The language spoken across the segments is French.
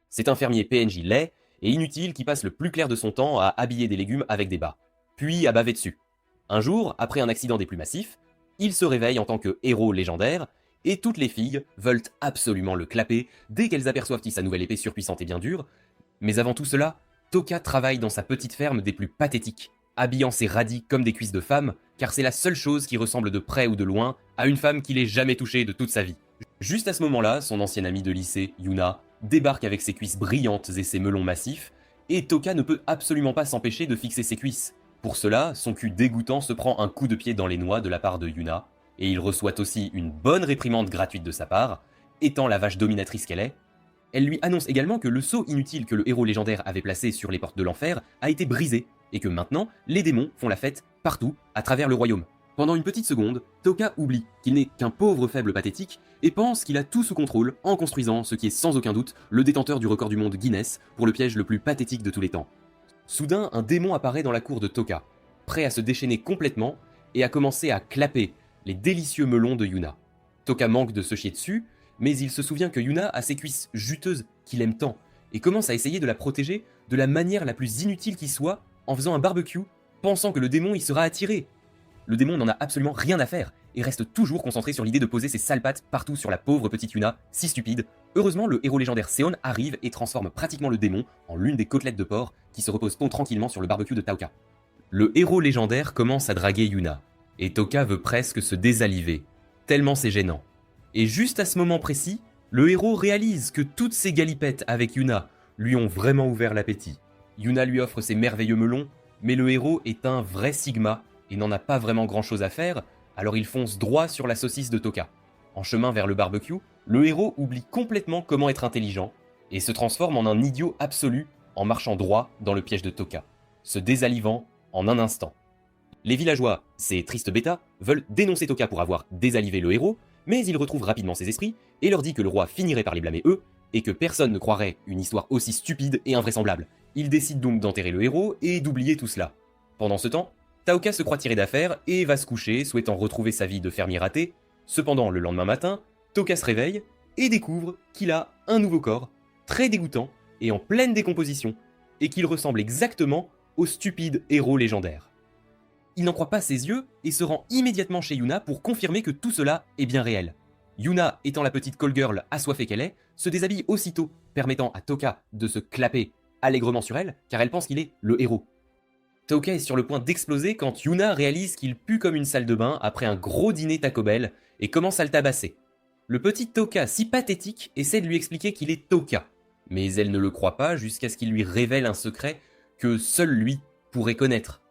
C'est un fermier PNJ laid et inutile qui passe le plus clair de son temps à habiller des légumes avec des bas, puis à baver dessus. Un jour, après un accident des plus massifs, il se réveille en tant que héros légendaire, et toutes les filles veulent absolument le clapper dès qu'elles aperçoivent sa nouvelle épée surpuissante et bien dure. Mais avant tout cela, Toka travaille dans sa petite ferme des plus pathétiques, habillant ses radis comme des cuisses de femme, car c'est la seule chose qui ressemble de près ou de loin à une femme qu'il ait jamais touchée de toute sa vie. Juste à ce moment-là, son ancienne amie de lycée, Yuna, débarque avec ses cuisses brillantes et ses melons massifs, et Toka ne peut absolument pas s'empêcher de fixer ses cuisses. Pour cela, son cul dégoûtant se prend un coup de pied dans les noix de la part de Yuna, et il reçoit aussi une bonne réprimande gratuite de sa part, étant la vache dominatrice qu'elle est. Elle lui annonce également que le sceau inutile que le héros légendaire avait placé sur les portes de l'enfer a été brisé, et que maintenant, les démons font la fête partout, à travers le royaume. Pendant une petite seconde, Toka oublie qu'il n'est qu'un pauvre faible pathétique et pense qu'il a tout sous contrôle en construisant ce qui est sans aucun doute le détenteur du record du monde Guinness pour le piège le plus pathétique de tous les temps. Soudain, un démon apparaît dans la cour de Toka, prêt à se déchaîner complètement et à commencer à clapper les délicieux melons de Yuna. Toka manque de se chier dessus, mais il se souvient que Yuna a ses cuisses juteuses qu'il aime tant et commence à essayer de la protéger de la manière la plus inutile qui soit en faisant un barbecue, pensant que le démon y sera attiré. Le démon n'en a absolument rien à faire et reste toujours concentré sur l'idée de poser ses sales pattes partout sur la pauvre petite Yuna, si stupide. Heureusement, le héros légendaire Seon arrive et transforme pratiquement le démon en l'une des côtelettes de porc qui se repose tranquillement sur le barbecue de Toka. Le héros légendaire commence à draguer Yuna, et Toka veut presque se désaliver, tellement c'est gênant. Et juste à ce moment précis, le héros réalise que toutes ces galipettes avec Yuna lui ont vraiment ouvert l'appétit. Yuna lui offre ses merveilleux melons, mais le héros est un vrai Sigma et n'en a pas vraiment grand chose à faire, alors il fonce droit sur la saucisse de Toka. En chemin vers le barbecue, le héros oublie complètement comment être intelligent et se transforme en un idiot absolu en marchant droit dans le piège de Toka, se désalivant en un instant. Les villageois, ces tristes bêtas, veulent dénoncer Toka pour avoir désalivé le héros, mais il retrouve rapidement ses esprits et leur dit que le roi finirait par les blâmer eux et que personne ne croirait une histoire aussi stupide et invraisemblable. Il décide donc d'enterrer le héros et d'oublier tout cela. Pendant ce temps, Taoka se croit tiré d'affaire et va se coucher, souhaitant retrouver sa vie de fermier raté. Cependant, le lendemain matin, Toka se réveille et découvre qu'il a un nouveau corps, très dégoûtant et en pleine décomposition, et qu'il ressemble exactement au stupide héros légendaire. Il n'en croit pas ses yeux et se rend immédiatement chez Yuna pour confirmer que tout cela est bien réel. Yuna, étant la petite call girl assoiffée qu'elle est, se déshabille aussitôt, permettant à Toka de se clapper allègrement sur elle, car elle pense qu'il est le héros. Toka est sur le point d'exploser quand Yuna réalise qu'il pue comme une salle de bain après un gros dîner Taco Bell et commence à le tabasser. Le petit Toka, si pathétique, essaie de lui expliquer qu'il est Toka, mais elle ne le croit pas jusqu'à ce qu'il lui révèle un secret que seul lui pourrait connaître.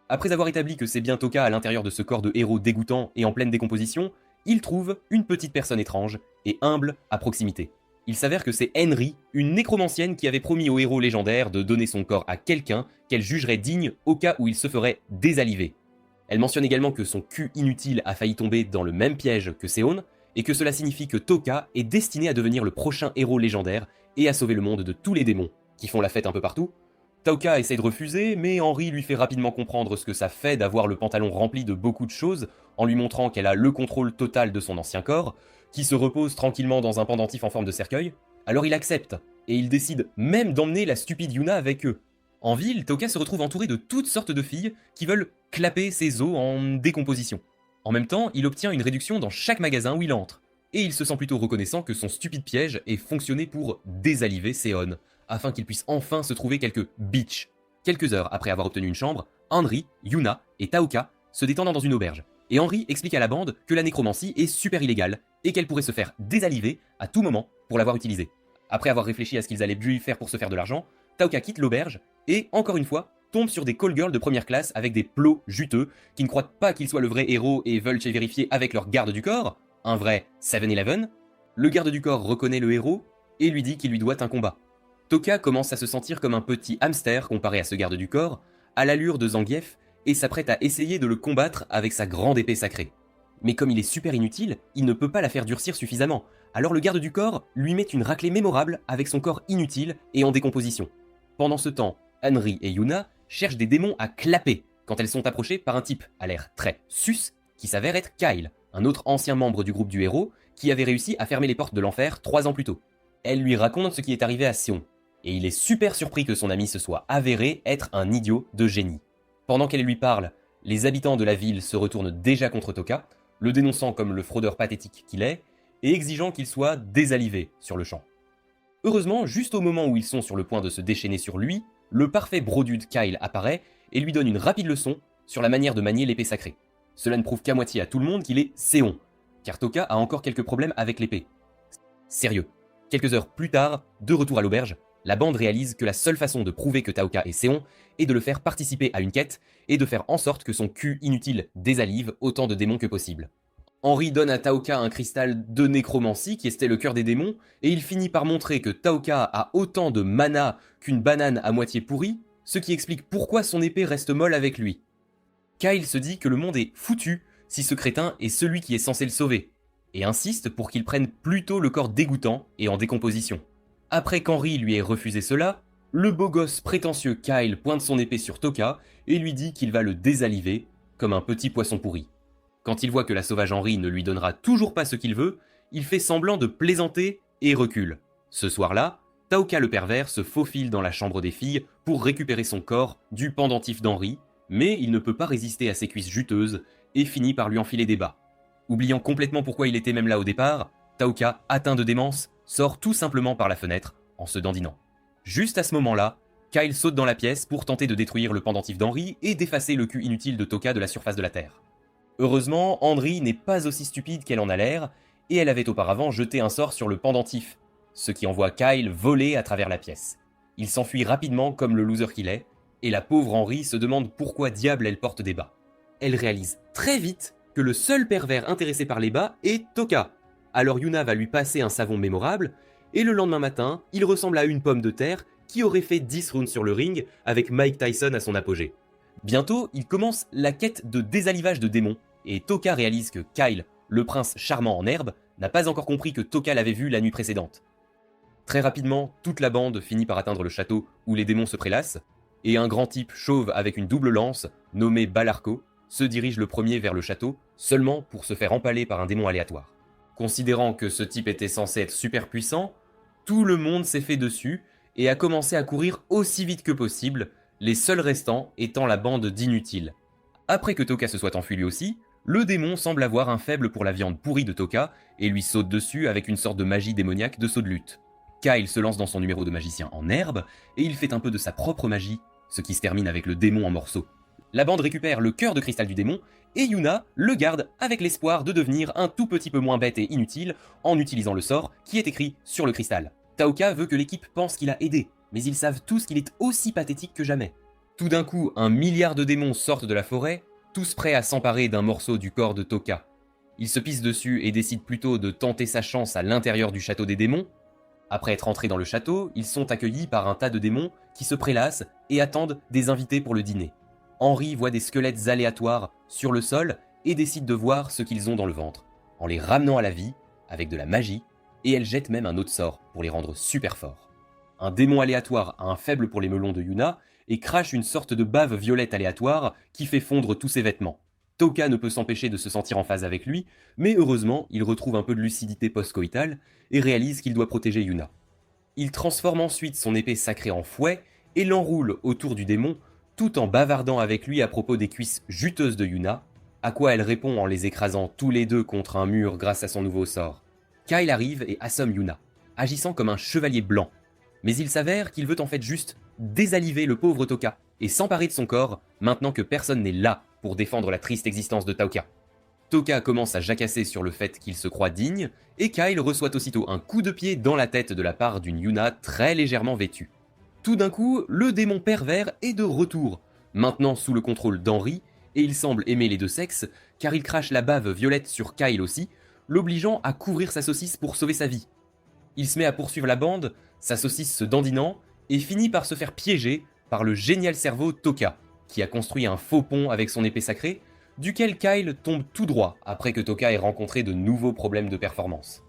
Après avoir établi que c'est bien Toka à l'intérieur de ce corps de héros dégoûtant et en pleine décomposition, il trouve une petite personne étrange et humble à proximité. Il s'avère que c'est Henry, une nécromancienne qui avait promis au héros légendaire de donner son corps à quelqu'un qu'elle jugerait digne au cas où il se ferait désaliver. Elle mentionne également que son cul inutile a failli tomber dans le même piège que Seon, et que cela signifie que Toka est destiné à devenir le prochain héros légendaire et à sauver le monde de tous les démons, qui font la fête un peu partout. Toka essaie de refuser, mais Henry lui fait rapidement comprendre ce que ça fait d'avoir le pantalon rempli de beaucoup de choses, en lui montrant qu'elle a le contrôle total de son ancien corps, qui se repose tranquillement dans un pendentif en forme de cercueil. Alors il accepte, et il décide même d'emmener la stupide Yuna avec eux. En ville, Toka se retrouve entouré de toutes sortes de filles qui veulent clapper ses os en décomposition. En même temps, il obtient une réduction dans chaque magasin où il entre, et il se sent plutôt reconnaissant que son stupide piège ait fonctionné pour désaliver Seon, afin qu'il puisse enfin se trouver quelques bitches. Quelques heures après avoir obtenu une chambre, Henry, Yuna et Taoka se détendent dans une auberge, et Henry explique à la bande que la nécromancie est super illégale et qu'elle pourrait se faire désaliver à tout moment pour l'avoir utilisée. Après avoir réfléchi à ce qu'ils allaient lui faire pour se faire de l'argent, Taoka quitte l'auberge et, encore une fois, tombe sur des call girls de première classe avec des plots juteux qui ne croient pas qu'il soit le vrai héros et veulent vérifier avec leur garde du corps, un vrai 7-Eleven. Le garde du corps reconnaît le héros et lui dit qu'il lui doit un combat. Toka commence à se sentir comme un petit hamster comparé à ce garde du corps, à l'allure de Zangief, et s'apprête à essayer de le combattre avec sa grande épée sacrée. Mais comme il est super inutile, il ne peut pas la faire durcir suffisamment, alors le garde du corps lui met une raclée mémorable avec son corps inutile et en décomposition. Pendant ce temps, Henry et Yuna cherchent des démons à clapper quand elles sont approchées par un type à l'air très sus qui s'avère être Kyle, un autre ancien membre du groupe du héros qui avait réussi à fermer les portes de l'enfer 3 ans plus tôt. Elle lui raconte ce qui est arrivé à Seon, et il est super surpris que son ami se soit avéré être un idiot de génie. Pendant qu'elle lui parle, les habitants de la ville se retournent déjà contre Toka, le dénonçant comme le fraudeur pathétique qu'il est, et exigeant qu'il soit désalivé sur le champ. Heureusement, juste au moment où ils sont sur le point de se déchaîner sur lui, le parfait brodude Kyle apparaît et lui donne une rapide leçon sur la manière de manier l'épée sacrée. Cela ne prouve qu'à moitié à tout le monde qu'il est Séon, car Toka a encore quelques problèmes avec l'épée. Sérieux. Quelques heures plus tard, de retour à l'auberge, la bande réalise que la seule façon de prouver que Taoka est Séon est de le faire participer à une quête et de faire en sorte que son cul inutile désalive autant de démons que possible. Henry donne à Taoka un cristal de nécromancie qui était le cœur des démons, et il finit par montrer que Taoka a autant de mana qu'une banane à moitié pourrie, ce qui explique pourquoi son épée reste molle avec lui. Kyle se dit que le monde est foutu si ce crétin est celui qui est censé le sauver, et insiste pour qu'il prenne plutôt le corps dégoûtant et en décomposition. Après qu'Henry lui ait refusé cela, le beau gosse prétentieux Kyle pointe son épée sur Toka et lui dit qu'il va le désaliver comme un petit poisson pourri. Quand il voit que la sauvage Henry ne lui donnera toujours pas ce qu'il veut, il fait semblant de plaisanter et recule. Ce soir-là, Taoka le pervers se faufile dans la chambre des filles pour récupérer son corps du pendentif d'Henry, mais il ne peut pas résister à ses cuisses juteuses et finit par lui enfiler des bas. Oubliant complètement pourquoi il était même là au départ, Taoka, atteint de démence, sort tout simplement par la fenêtre en se dandinant. Juste à ce moment-là, Kyle saute dans la pièce pour tenter de détruire le pendentif d'Henry et d'effacer le cul inutile de Toka de la surface de la Terre. Heureusement, Henry n'est pas aussi stupide qu'elle en a l'air, et elle avait auparavant jeté un sort sur le pendentif, ce qui envoie Kyle voler à travers la pièce. Il s'enfuit rapidement comme le loser qu'il est, et la pauvre Henry se demande pourquoi diable elle porte des bas. Elle réalise très vite que le seul pervers intéressé par les bas est Toka. Alors Yuna va lui passer un savon mémorable, et le lendemain matin, il ressemble à une pomme de terre qui aurait fait 10 rounds sur le ring avec Mike Tyson à son apogée. Bientôt, il commence la quête de désalivage de démons, et Toka réalise que Kyle, le prince charmant en herbe, n'a pas encore compris que Toka l'avait vu la nuit précédente. Très rapidement, toute la bande finit par atteindre le château où les démons se prélassent, et un grand type chauve avec une double lance, nommé Balarco, se dirige le premier vers le château, seulement pour se faire empaler par un démon aléatoire. Considérant que ce type était censé être super puissant, tout le monde s'est fait dessus et a commencé à courir aussi vite que possible, les seuls restants étant la bande d'inutiles. Après que Toka se soit enfui lui aussi, le démon semble avoir un faible pour la viande pourrie de Toka et lui saute dessus avec une sorte de magie démoniaque de saut de lutte. Kyle se lance dans son numéro de magicien en herbe et il fait un peu de sa propre magie, ce qui se termine avec le démon en morceaux. La bande récupère le cœur de cristal du démon et Yuna le garde avec l'espoir de devenir un tout petit peu moins bête et inutile en utilisant le sort qui est écrit sur le cristal. Taoka veut que l'équipe pense qu'il a aidé, mais ils savent tous qu'il est aussi pathétique que jamais. Tout d'un coup, 1 milliard de démons sortent de la forêt, tous prêts à s'emparer d'un morceau du corps de Toka. Ils se pissent dessus et décident plutôt de tenter sa chance à l'intérieur du château des démons. Après être entrés dans le château, ils sont accueillis par un tas de démons qui se prélassent et attendent des invités pour le dîner. Henry voit des squelettes aléatoires sur le sol et décide de voir ce qu'ils ont dans le ventre, en les ramenant à la vie avec de la magie, et elle jette même un autre sort pour les rendre super forts. Un démon aléatoire a un faible pour les melons de Yuna et crache une sorte de bave violette aléatoire qui fait fondre tous ses vêtements. Toka ne peut s'empêcher de se sentir en phase avec lui, mais heureusement, il retrouve un peu de lucidité post-coïtale et réalise qu'il doit protéger Yuna. Il transforme ensuite son épée sacrée en fouet et l'enroule autour du démon, tout en bavardant avec lui à propos des cuisses juteuses de Yuna, à quoi elle répond en les écrasant tous les deux contre un mur grâce à son nouveau sort. Kyle arrive et assomme Yuna, agissant comme un chevalier blanc. Mais il s'avère qu'il veut en fait juste désaliver le pauvre Toka et s'emparer de son corps maintenant que personne n'est là pour défendre la triste existence de Taoka. Toka commence à jacasser sur le fait qu'il se croit digne et Kyle reçoit aussitôt un coup de pied dans la tête de la part d'une Yuna très légèrement vêtue. Tout d'un coup, le démon pervers est de retour, maintenant sous le contrôle d'Henry, et il semble aimer les deux sexes car il crache la bave violette sur Kyle aussi, l'obligeant à couvrir sa saucisse pour sauver sa vie. Il se met à poursuivre la bande, sa saucisse se dandinant, et finit par se faire piéger par le génial cerveau Toka, qui a construit un faux pont avec son épée sacrée, duquel Kyle tombe tout droit après que Toka ait rencontré de nouveaux problèmes de performance.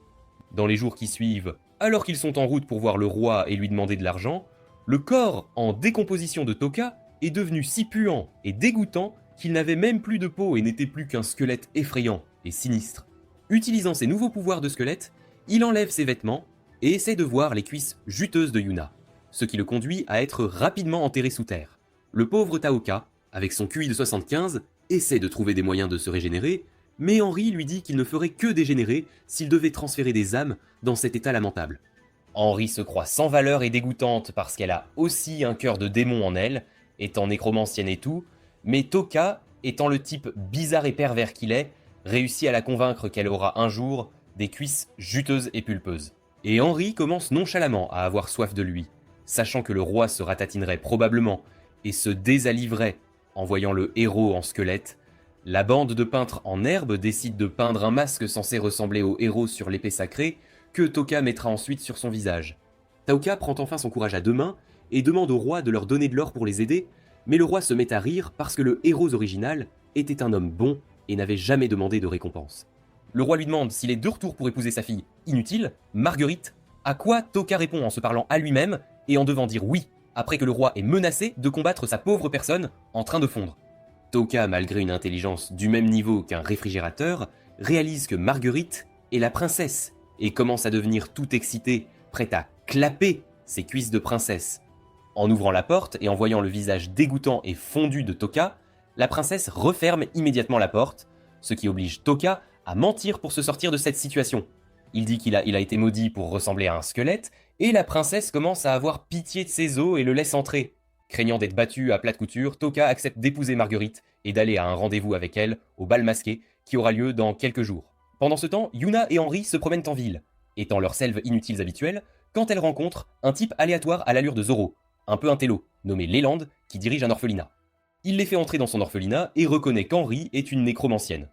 Dans les jours qui suivent, alors qu'ils sont en route pour voir le roi et lui demander de l'argent, le corps en décomposition de Toka est devenu si puant et dégoûtant qu'il n'avait même plus de peau et n'était plus qu'un squelette effrayant et sinistre. Utilisant ses nouveaux pouvoirs de squelette, il enlève ses vêtements, et essaie de voir les cuisses juteuses de Yuna, ce qui le conduit à être rapidement enterré sous terre. Le pauvre Taoka, avec son QI de 75, essaie de trouver des moyens de se régénérer, mais Henry lui dit qu'il ne ferait que dégénérer s'il devait transférer des âmes dans cet état lamentable. Henry se croit sans valeur et dégoûtante parce qu'elle a aussi un cœur de démon en elle, étant nécromancienne et tout, mais Toka, étant le type bizarre et pervers qu'il est, réussit à la convaincre qu'elle aura un jour des cuisses juteuses et pulpeuses. Et Henry commence nonchalamment à avoir soif de lui, sachant que le roi se ratatinerait probablement et se désaliverait en voyant le héros en squelette. La bande de peintres en herbe décide de peindre un masque censé ressembler au héros sur l'épée sacrée que Toka mettra ensuite sur son visage. Taoka prend enfin son courage à deux mains et demande au roi de leur donner de l'or pour les aider, mais le roi se met à rire parce que le héros original était un homme bon et n'avait jamais demandé de récompense. Le roi lui demande s'il est de retour pour épouser sa fille inutile, Marguerite, à quoi Toka répond en se parlant à lui-même et en devant dire oui, après que le roi ait menacé de combattre sa pauvre personne en train de fondre. Toka, malgré une intelligence du même niveau qu'un réfrigérateur, réalise que Marguerite est la princesse et commence à devenir tout excitée, prête à clapper ses cuisses de princesse. En ouvrant la porte et en voyant le visage dégoûtant et fondu de Toka, la princesse referme immédiatement la porte, ce qui oblige Toka à mentir pour se sortir de cette situation. Il dit qu'il a été maudit pour ressembler à un squelette, et la princesse commence à avoir pitié de ses os et le laisse entrer. Craignant d'être battu à plate couture, Toka accepte d'épouser Marguerite et d'aller à un rendez-vous avec elle au bal masqué qui aura lieu dans quelques jours. Pendant ce temps, Yuna et Henry se promènent en ville, étant leurs selves inutiles habituelles, quand elles rencontrent un type aléatoire à l'allure de Zoro, un peu un télo, nommé Leland, qui dirige un orphelinat. Il les fait entrer dans son orphelinat et reconnaît qu'Henry est une nécromancienne.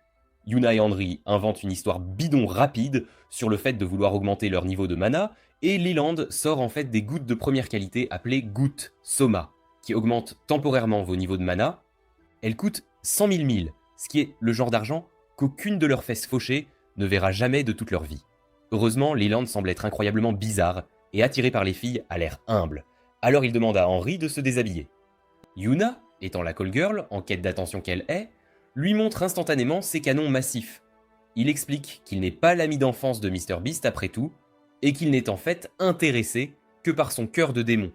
Yuna et Henry inventent une histoire bidon rapide sur le fait de vouloir augmenter leur niveau de mana, et Leland sort en fait des gouttes de première qualité appelées gouttes Soma, qui augmentent temporairement vos niveaux de mana. Elles coûtent 100 000 000, ce qui est le genre d'argent qu'aucune de leurs fesses fauchées ne verra jamais de toute leur vie. Heureusement, Leland semble être incroyablement bizarre et attiré par les filles à l'air humble, alors il demande à Henry de se déshabiller. Yuna, étant la call girl, en quête d'attention qu'elle est, lui montre instantanément ses canons massifs. Il explique qu'il n'est pas l'ami d'enfance de MrBeast après tout, et qu'il n'est en fait intéressé que par son cœur de démon.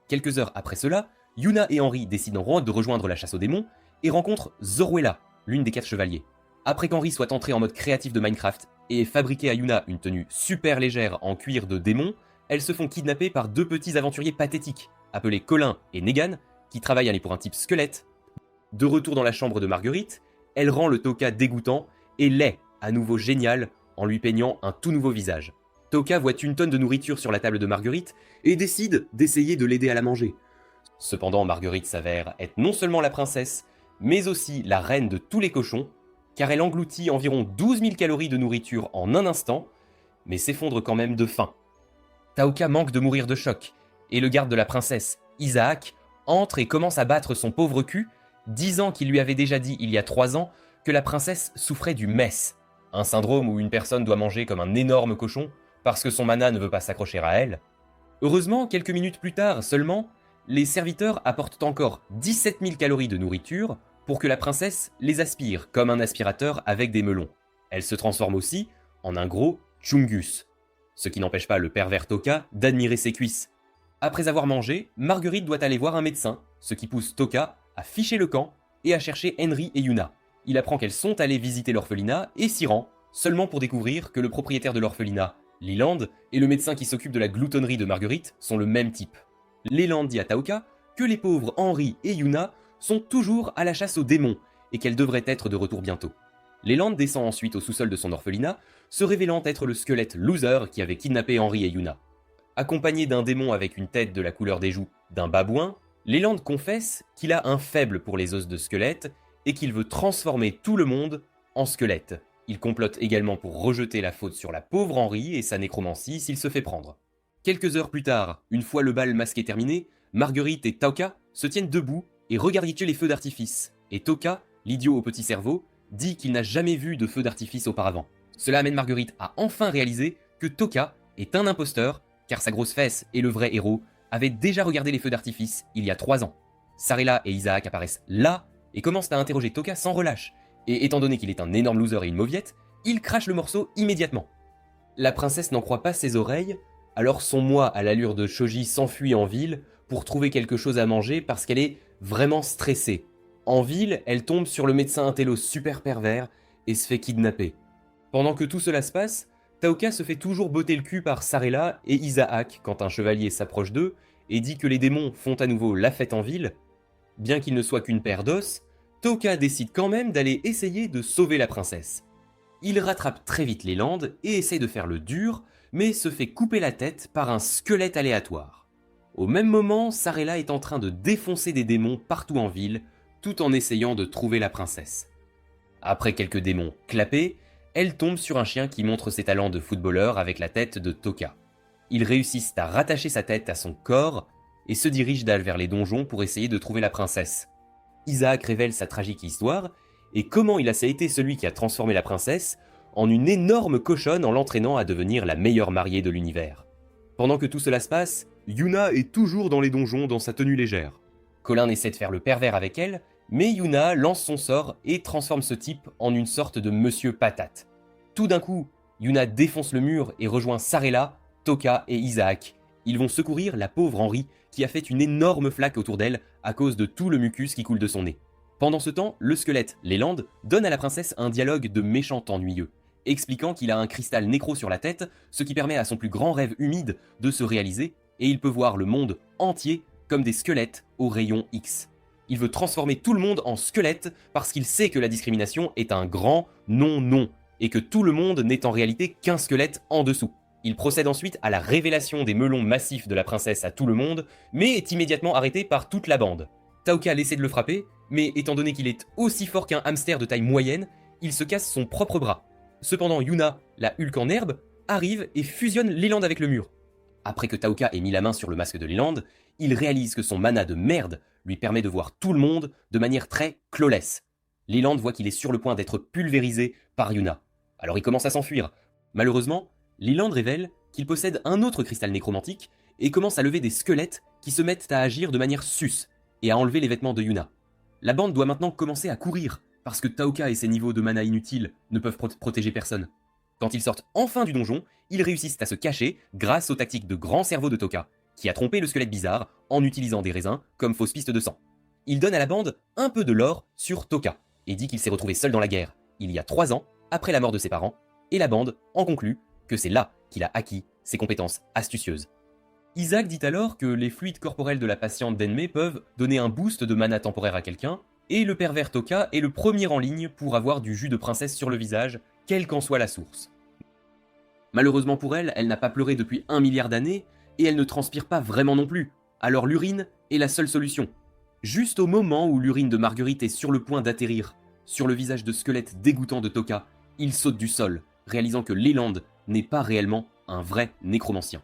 Quelques heures après cela, Yuna et Henry décident de rejoindre la chasse aux démons et rencontrent Zoruella, l'une des 4 chevaliers. Après qu'Henry soit entré en mode créatif de Minecraft et fabriqué à Yuna une tenue super légère en cuir de démon, elles se font kidnapper par 2 petits aventuriers pathétiques, appelés Colin et Negan, qui travaillent pour un type squelette. De retour dans la chambre de Marguerite, elle rend le Toka dégoûtant et l'est à nouveau génial en lui peignant un tout nouveau visage. Toka voit une tonne de nourriture sur la table de Marguerite et décide d'essayer de l'aider à la manger. Cependant, Marguerite s'avère être non seulement la princesse, mais aussi la reine de tous les cochons, car elle engloutit environ 12 000 calories de nourriture en un instant, mais s'effondre quand même de faim. Taoka manque de mourir de choc, et le garde de la princesse, Isaac, entre et commence à battre son pauvre cul, disant qu'il lui avait déjà dit il y a 3 ans que la princesse souffrait du mess, un syndrome où une personne doit manger comme un énorme cochon parce que son mana ne veut pas s'accrocher à elle. Heureusement, quelques minutes plus tard seulement, les serviteurs apportent encore 17 000 calories de nourriture pour que la princesse les aspire comme un aspirateur avec des melons. Elle se transforme aussi en un gros chungus, ce qui n'empêche pas le pervers Toka d'admirer ses cuisses. Après avoir mangé, Marguerite doit aller voir un médecin, ce qui pousse Toka à ficher le camp et à chercher Henry et Yuna. Il apprend qu'elles sont allées visiter l'orphelinat et s'y rend, seulement pour découvrir que le propriétaire de l'orphelinat, Leland, et le médecin qui s'occupe de la gloutonnerie de Marguerite sont le même type. Leland dit à Taoka que les pauvres Henry et Yuna sont toujours à la chasse aux démons et qu'elles devraient être de retour bientôt. Leland descend ensuite au sous-sol de son orphelinat, se révélant être le squelette loser qui avait kidnappé Henry et Yuna. Accompagné d'un démon avec une tête de la couleur des joues d'un babouin, Leland confesse qu'il a un faible pour les os de squelette et qu'il veut transformer tout le monde en squelette. Il complote également pour rejeter la faute sur la pauvre Henry et sa nécromancie s'il se fait prendre. Quelques heures plus tard, une fois le bal masqué terminé, Marguerite et Taoka se tiennent debout et regardent les feux d'artifice. Et Toka, l'idiot au petit cerveau, dit qu'il n'a jamais vu de feux d'artifice auparavant. Cela amène Marguerite à enfin réaliser que Toka est un imposteur, car sa grosse fesse et le vrai héros avaient déjà regardé les feux d'artifice il y a 3 ans. Sarella et Isaac apparaissent là et commencent à interroger Toka sans relâche. Et étant donné qu'il est un énorme loser et une mauviette, il crache le morceau immédiatement. La princesse n'en croit pas ses oreilles, Alors son moi à l'allure de Shoji s'enfuit en ville pour trouver quelque chose à manger parce qu'elle est vraiment stressée. En ville, elle tombe sur le médecin intello super pervers et se fait kidnapper. Pendant que tout cela se passe, Taoka se fait toujours botter le cul par Sarella et Isaac quand un chevalier s'approche d'eux et dit que les démons font à nouveau la fête en ville. Bien qu'il ne soit qu'une paire d'os, Taoka décide quand même d'aller essayer de sauver la princesse. Il rattrape très vite les Landes et essaie de faire le dur, mais se fait couper la tête par un squelette aléatoire. Au même moment, Sarella est en train de défoncer des démons partout en ville, tout en essayant de trouver la princesse. Après quelques démons clapés, elle tombe sur un chien qui montre ses talents de footballeur avec la tête de Toka. Ils réussissent à rattacher sa tête à son corps et se dirigent vers les donjons pour essayer de trouver la princesse. Isaac révèle sa tragique histoire et comment il a été celui qui a transformé la princesse en une énorme cochonne en l'entraînant à devenir la meilleure mariée de l'univers. Pendant que tout cela se passe, Yuna est toujours dans les donjons dans sa tenue légère. Colin essaie de faire le pervers avec elle, mais Yuna lance son sort et transforme ce type en une sorte de Monsieur Patate. Tout d'un coup, Yuna défonce le mur et rejoint Sarella, Toka et Isaac. Ils vont secourir la pauvre Henri qui a fait une énorme flaque autour d'elle à cause de tout le mucus qui coule de son nez. Pendant ce temps, le squelette, Leland, donne à la princesse un dialogue de méchant ennuyeux, expliquant qu'il a un cristal nécro sur la tête, ce qui permet à son plus grand rêve humide de se réaliser, et il peut voir le monde entier comme des squelettes au rayon X. Il veut transformer tout le monde en squelette parce qu'il sait que la discrimination est un grand non-non, et que tout le monde n'est en réalité qu'un squelette en dessous. Il procède ensuite à la révélation des melons massifs de la princesse à tout le monde, mais est immédiatement arrêté par toute la bande. Taoka essaie de le frapper, mais étant donné qu'il est aussi fort qu'un hamster de taille moyenne, il se casse son propre bras. Cependant, Yuna, la Hulk en herbe, arrive et fusionne Leland avec le mur. Après que Taoka ait mis la main sur le masque de Leland, il réalise que son mana de merde lui permet de voir tout le monde de manière très clawless. Leland voit qu'il est sur le point d'être pulvérisé par Yuna. Alors il commence à s'enfuir. Malheureusement, Leland révèle qu'il possède un autre cristal nécromantique et commence à lever des squelettes qui se mettent à agir de manière sus et à enlever les vêtements de Yuna. La bande doit maintenant commencer à courir parce que Taoka et ses niveaux de mana inutiles ne peuvent protéger personne. Quand ils sortent enfin du donjon, ils réussissent à se cacher grâce aux tactiques de grand cerveau de Toka, qui a trompé le squelette bizarre en utilisant des raisins comme fausse piste de sang. Il donne à la bande un peu de lore sur Toka et dit qu'il s'est retrouvé seul dans la guerre, il y a 3 ans, après la mort de ses parents, et la bande en conclut que c'est là qu'il a acquis ses compétences astucieuses. Isaac dit alors que les fluides corporels de la patiente d'Enmei peuvent donner un boost de mana temporaire à quelqu'un, et le pervers Toka est le premier en ligne pour avoir du jus de princesse sur le visage, quelle qu'en soit la source. Malheureusement pour elle, elle n'a pas pleuré depuis 1 milliard d'années, et elle ne transpire pas vraiment non plus, alors l'urine est la seule solution. Juste au moment où l'urine de Marguerite est sur le point d'atterrir sur le visage de squelette dégoûtant de Toka, il saute du sol, réalisant que Leland n'est pas réellement un vrai nécromancien.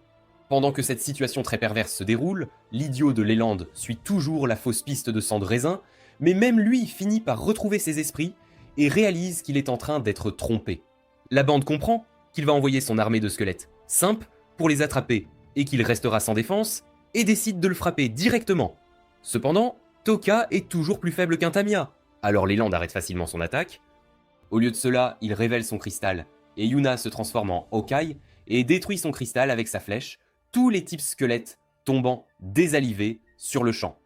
Pendant que cette situation très perverse se déroule, l'idiot de Leland suit toujours la fausse piste de sang de raisin, mais même lui finit par retrouver ses esprits et réalise qu'il est en train d'être trompé. La bande comprend qu'il va envoyer son armée de squelettes, Simp, pour les attraper et qu'il restera sans défense, et décide de le frapper directement. Cependant, Toka est toujours plus faible qu'un Tamiya, alors Leland arrête facilement son attaque. Au lieu de cela, il révèle son cristal, et Yuna se transforme en Hawkeye et détruit son cristal avec sa flèche, tous les types squelettes tombant désalivés sur le champ.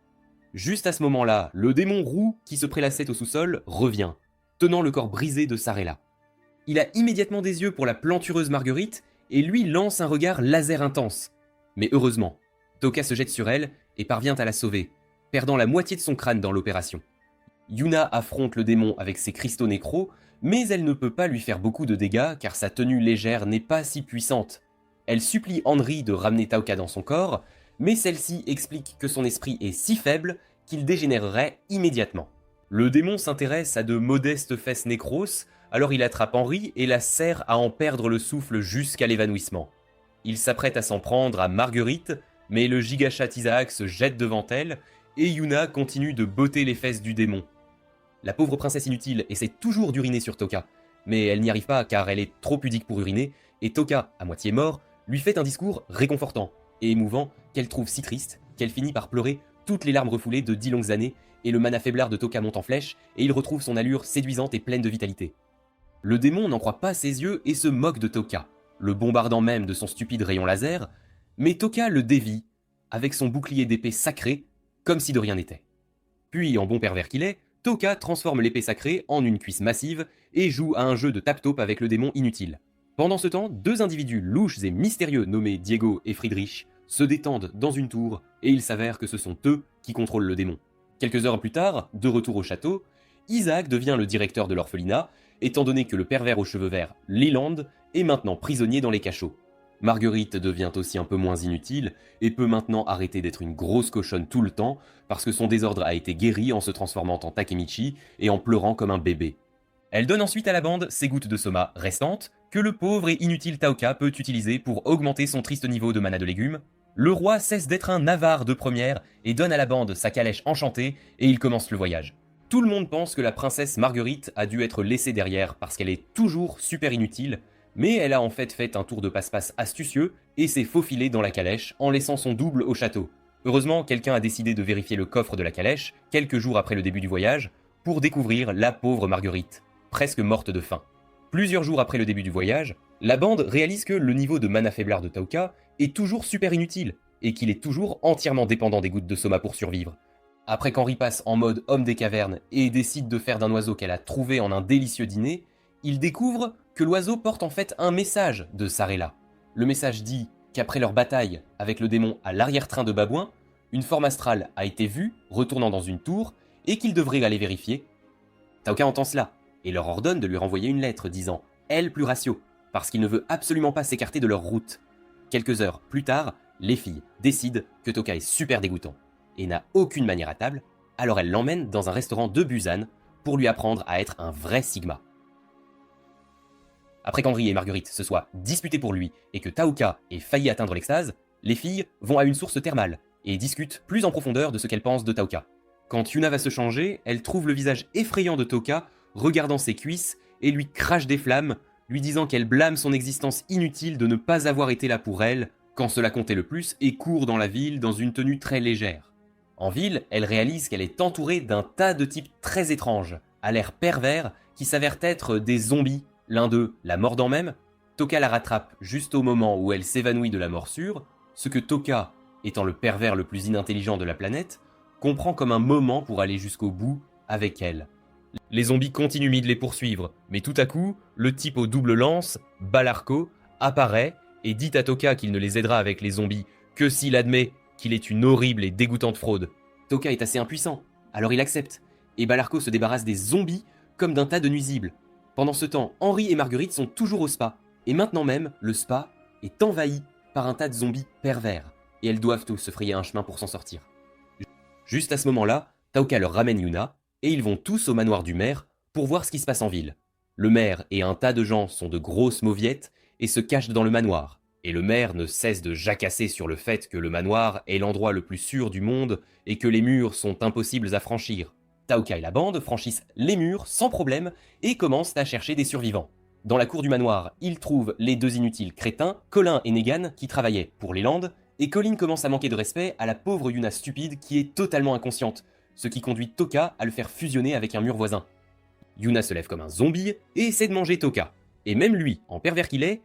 Juste à ce moment-là, le démon roux qui se prélassait au sous-sol revient, tenant le corps brisé de Sarella. Il a immédiatement des yeux pour la plantureuse Marguerite et lui lance un regard laser intense. Mais heureusement, Toka se jette sur elle et parvient à la sauver, perdant la moitié de son crâne dans l'opération. Yuna affronte le démon avec ses cristaux nécros, mais elle ne peut pas lui faire beaucoup de dégâts car sa tenue légère n'est pas si puissante. Elle supplie Henri de ramener Taoka dans son corps, mais celle-ci explique que son esprit est si faible qu'il dégénérerait immédiatement. Le démon s'intéresse à de modestes fesses nécros, alors il attrape Henri et la serre à en perdre le souffle jusqu'à l'évanouissement. Il s'apprête à s'en prendre à Marguerite, mais le gigachat Isaac se jette devant elle, et Yuna continue de botter les fesses du démon. La pauvre princesse inutile essaie toujours d'uriner sur Toka, mais elle n'y arrive pas car elle est trop pudique pour uriner, et Toka, à moitié mort, lui fait un discours réconfortant et émouvant qu'elle trouve si triste qu'elle finit par pleurer toutes les larmes refoulées de 10 longues années, et le mana faiblard de Toka monte en flèche, et il retrouve son allure séduisante et pleine de vitalité. Le démon n'en croit pas ses yeux et se moque de Toka, le bombardant même de son stupide rayon laser, mais Toka le dévie avec son bouclier d'épée sacré, comme si de rien n'était. Puis, en bon pervers qu'il est, Toka transforme l'épée sacrée en une cuisse massive et joue à un jeu de tap-taupe avec le démon inutile. Pendant ce temps, deux individus louches et mystérieux nommés Diego et Friedrich se détendent dans une tour et il s'avère que ce sont eux qui contrôlent le démon. Quelques heures plus tard, de retour au château, Isaac devient le directeur de l'orphelinat, étant donné que le pervers aux cheveux verts, Leland, est maintenant prisonnier dans les cachots. Marguerite devient aussi un peu moins inutile et peut maintenant arrêter d'être une grosse cochonne tout le temps parce que son désordre a été guéri en se transformant en Takemichi et en pleurant comme un bébé. Elle donne ensuite à la bande ses gouttes de soma restantes que le pauvre et inutile Taoka peut utiliser pour augmenter son triste niveau de mana de légumes. Le roi cesse d'être un avare de première et donne à la bande sa calèche enchantée et il commence le voyage. Tout le monde pense que la princesse Marguerite a dû être laissée derrière parce qu'elle est toujours super inutile, mais elle a en fait un tour de passe-passe astucieux et s'est faufilée dans la calèche en laissant son double au château. Heureusement, quelqu'un a décidé de vérifier le coffre de la calèche, quelques jours après le début du voyage, pour découvrir la pauvre Marguerite, presque morte de faim. Plusieurs jours après le début du voyage, la bande réalise que le niveau de mana faiblard de Taoka est toujours super inutile, et qu'il est toujours entièrement dépendant des gouttes de soma pour survivre. Après qu'Henri passe en mode homme des cavernes et décide de faire d'un oiseau qu'elle a trouvé en un délicieux dîner, il découvre que l'oiseau porte en fait un message de Sarella. Le message dit qu'après leur bataille avec le démon à l'arrière-train de Babouin, une forme astrale a été vue retournant dans une tour et qu'il devrait aller vérifier. Taoka entend cela et leur ordonne de lui renvoyer une lettre disant « Elle plus ratio » parce qu'il ne veut absolument pas s'écarter de leur route. Quelques heures plus tard, les filles décident que Toka est super dégoûtant et n'a aucune manière à table, alors elles l'emmènent dans un restaurant de Busan pour lui apprendre à être un vrai Sigma. Après qu'Henri et Marguerite se soient disputés pour lui et que Taoka ait failli atteindre l'extase, les filles vont à une source thermale et discutent plus en profondeur de ce qu'elles pensent de Taoka. Quand Yuna va se changer, elle trouve le visage effrayant de Toka regardant ses cuisses et lui crache des flammes, lui disant qu'elle blâme son existence inutile de ne pas avoir été là pour elle quand cela comptait le plus et court dans la ville dans une tenue très légère. En ville, elle réalise qu'elle est entourée d'un tas de types très étranges, à l'air pervers, qui s'avèrent être des zombies. L'un d'eux la mordant même, Toka la rattrape juste au moment où elle s'évanouit de la morsure, ce que Toka, étant le pervers le plus inintelligent de la planète, comprend comme un moment pour aller jusqu'au bout avec elle. Les zombies continuent de les poursuivre, mais tout à coup, le type aux doubles lances, Balarco, apparaît et dit à Toka qu'il ne les aidera avec les zombies que s'il admet qu'il est une horrible et dégoûtante fraude. Toka est assez impuissant, alors il accepte, et Balarco se débarrasse des zombies comme d'un tas de nuisibles. Pendant ce temps, Henri et Marguerite sont toujours au spa, et maintenant même, le spa est envahi par un tas de zombies pervers, et elles doivent tous se frayer un chemin pour s'en sortir. Juste à ce moment-là, Taoka leur ramène Yuna, et ils vont tous au manoir du maire pour voir ce qui se passe en ville. Le maire et un tas de gens sont de grosses mauviettes et se cachent dans le manoir. Et le maire ne cesse de jacasser sur le fait que le manoir est l'endroit le plus sûr du monde et que les murs sont impossibles à franchir. Taoka et la bande franchissent les murs sans problème et commencent à chercher des survivants. Dans la cour du manoir, ils trouvent les deux inutiles crétins, Colin et Negan, qui travaillaient pour les Landes, et Colin commence à manquer de respect à la pauvre Yuna stupide qui est totalement inconsciente, ce qui conduit Toka à le faire fusionner avec un mur voisin. Yuna se lève comme un zombie et essaie de manger Toka, et même lui, en pervers qu'il est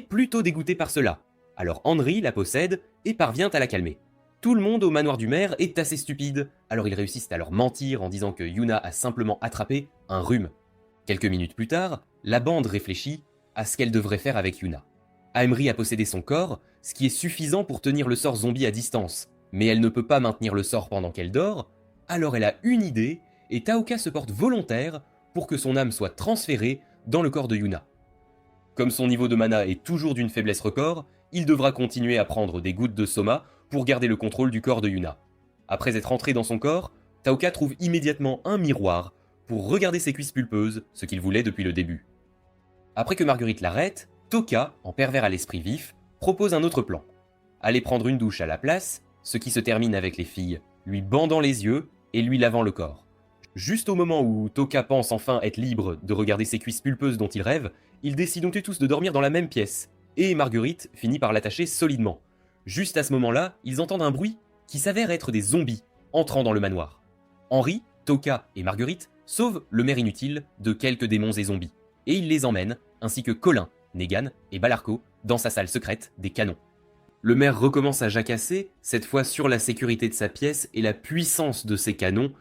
plutôt dégoûté par cela. Alors Henri la possède et parvient à la calmer. Tout le monde au manoir du maire est assez stupide, alors ils réussissent à leur mentir en disant que Yuna a simplement attrapé un rhume. Quelques minutes plus tard, la bande réfléchit à ce qu'elle devrait faire avec Yuna. Aemri a possédé son corps, ce qui est suffisant pour tenir le sort zombie à distance, mais elle ne peut pas maintenir le sort pendant qu'elle dort, alors elle a une idée et Taoka se porte volontaire pour que son âme soit transférée dans le corps de Yuna. Comme son niveau de mana est toujours d'une faiblesse record, il devra continuer à prendre des gouttes de soma pour garder le contrôle du corps de Yuna. Après être entré dans son corps, Taoka trouve immédiatement un miroir pour regarder ses cuisses pulpeuses, ce qu'il voulait depuis le début. Après que Marguerite l'arrête, Toka, en pervers à l'esprit vif, propose un autre plan. Aller prendre une douche à la place, ce qui se termine avec les filles lui bandant les yeux et lui lavant le corps. Juste au moment où Toka pense enfin être libre de regarder ses cuisses pulpeuses dont il rêve, ils décident donc tous de dormir dans la même pièce, et Marguerite finit par l'attacher solidement. Juste à ce moment-là, ils entendent un bruit qui s'avère être des zombies entrant dans le manoir. Henri, Toka et Marguerite sauvent le maire inutile de quelques démons et zombies, et ils les emmènent, ainsi que Colin, Negan et Balarco, dans sa salle secrète des canons. Le maire recommence à jacasser, cette fois sur la sécurité de sa pièce et la puissance de ses canons,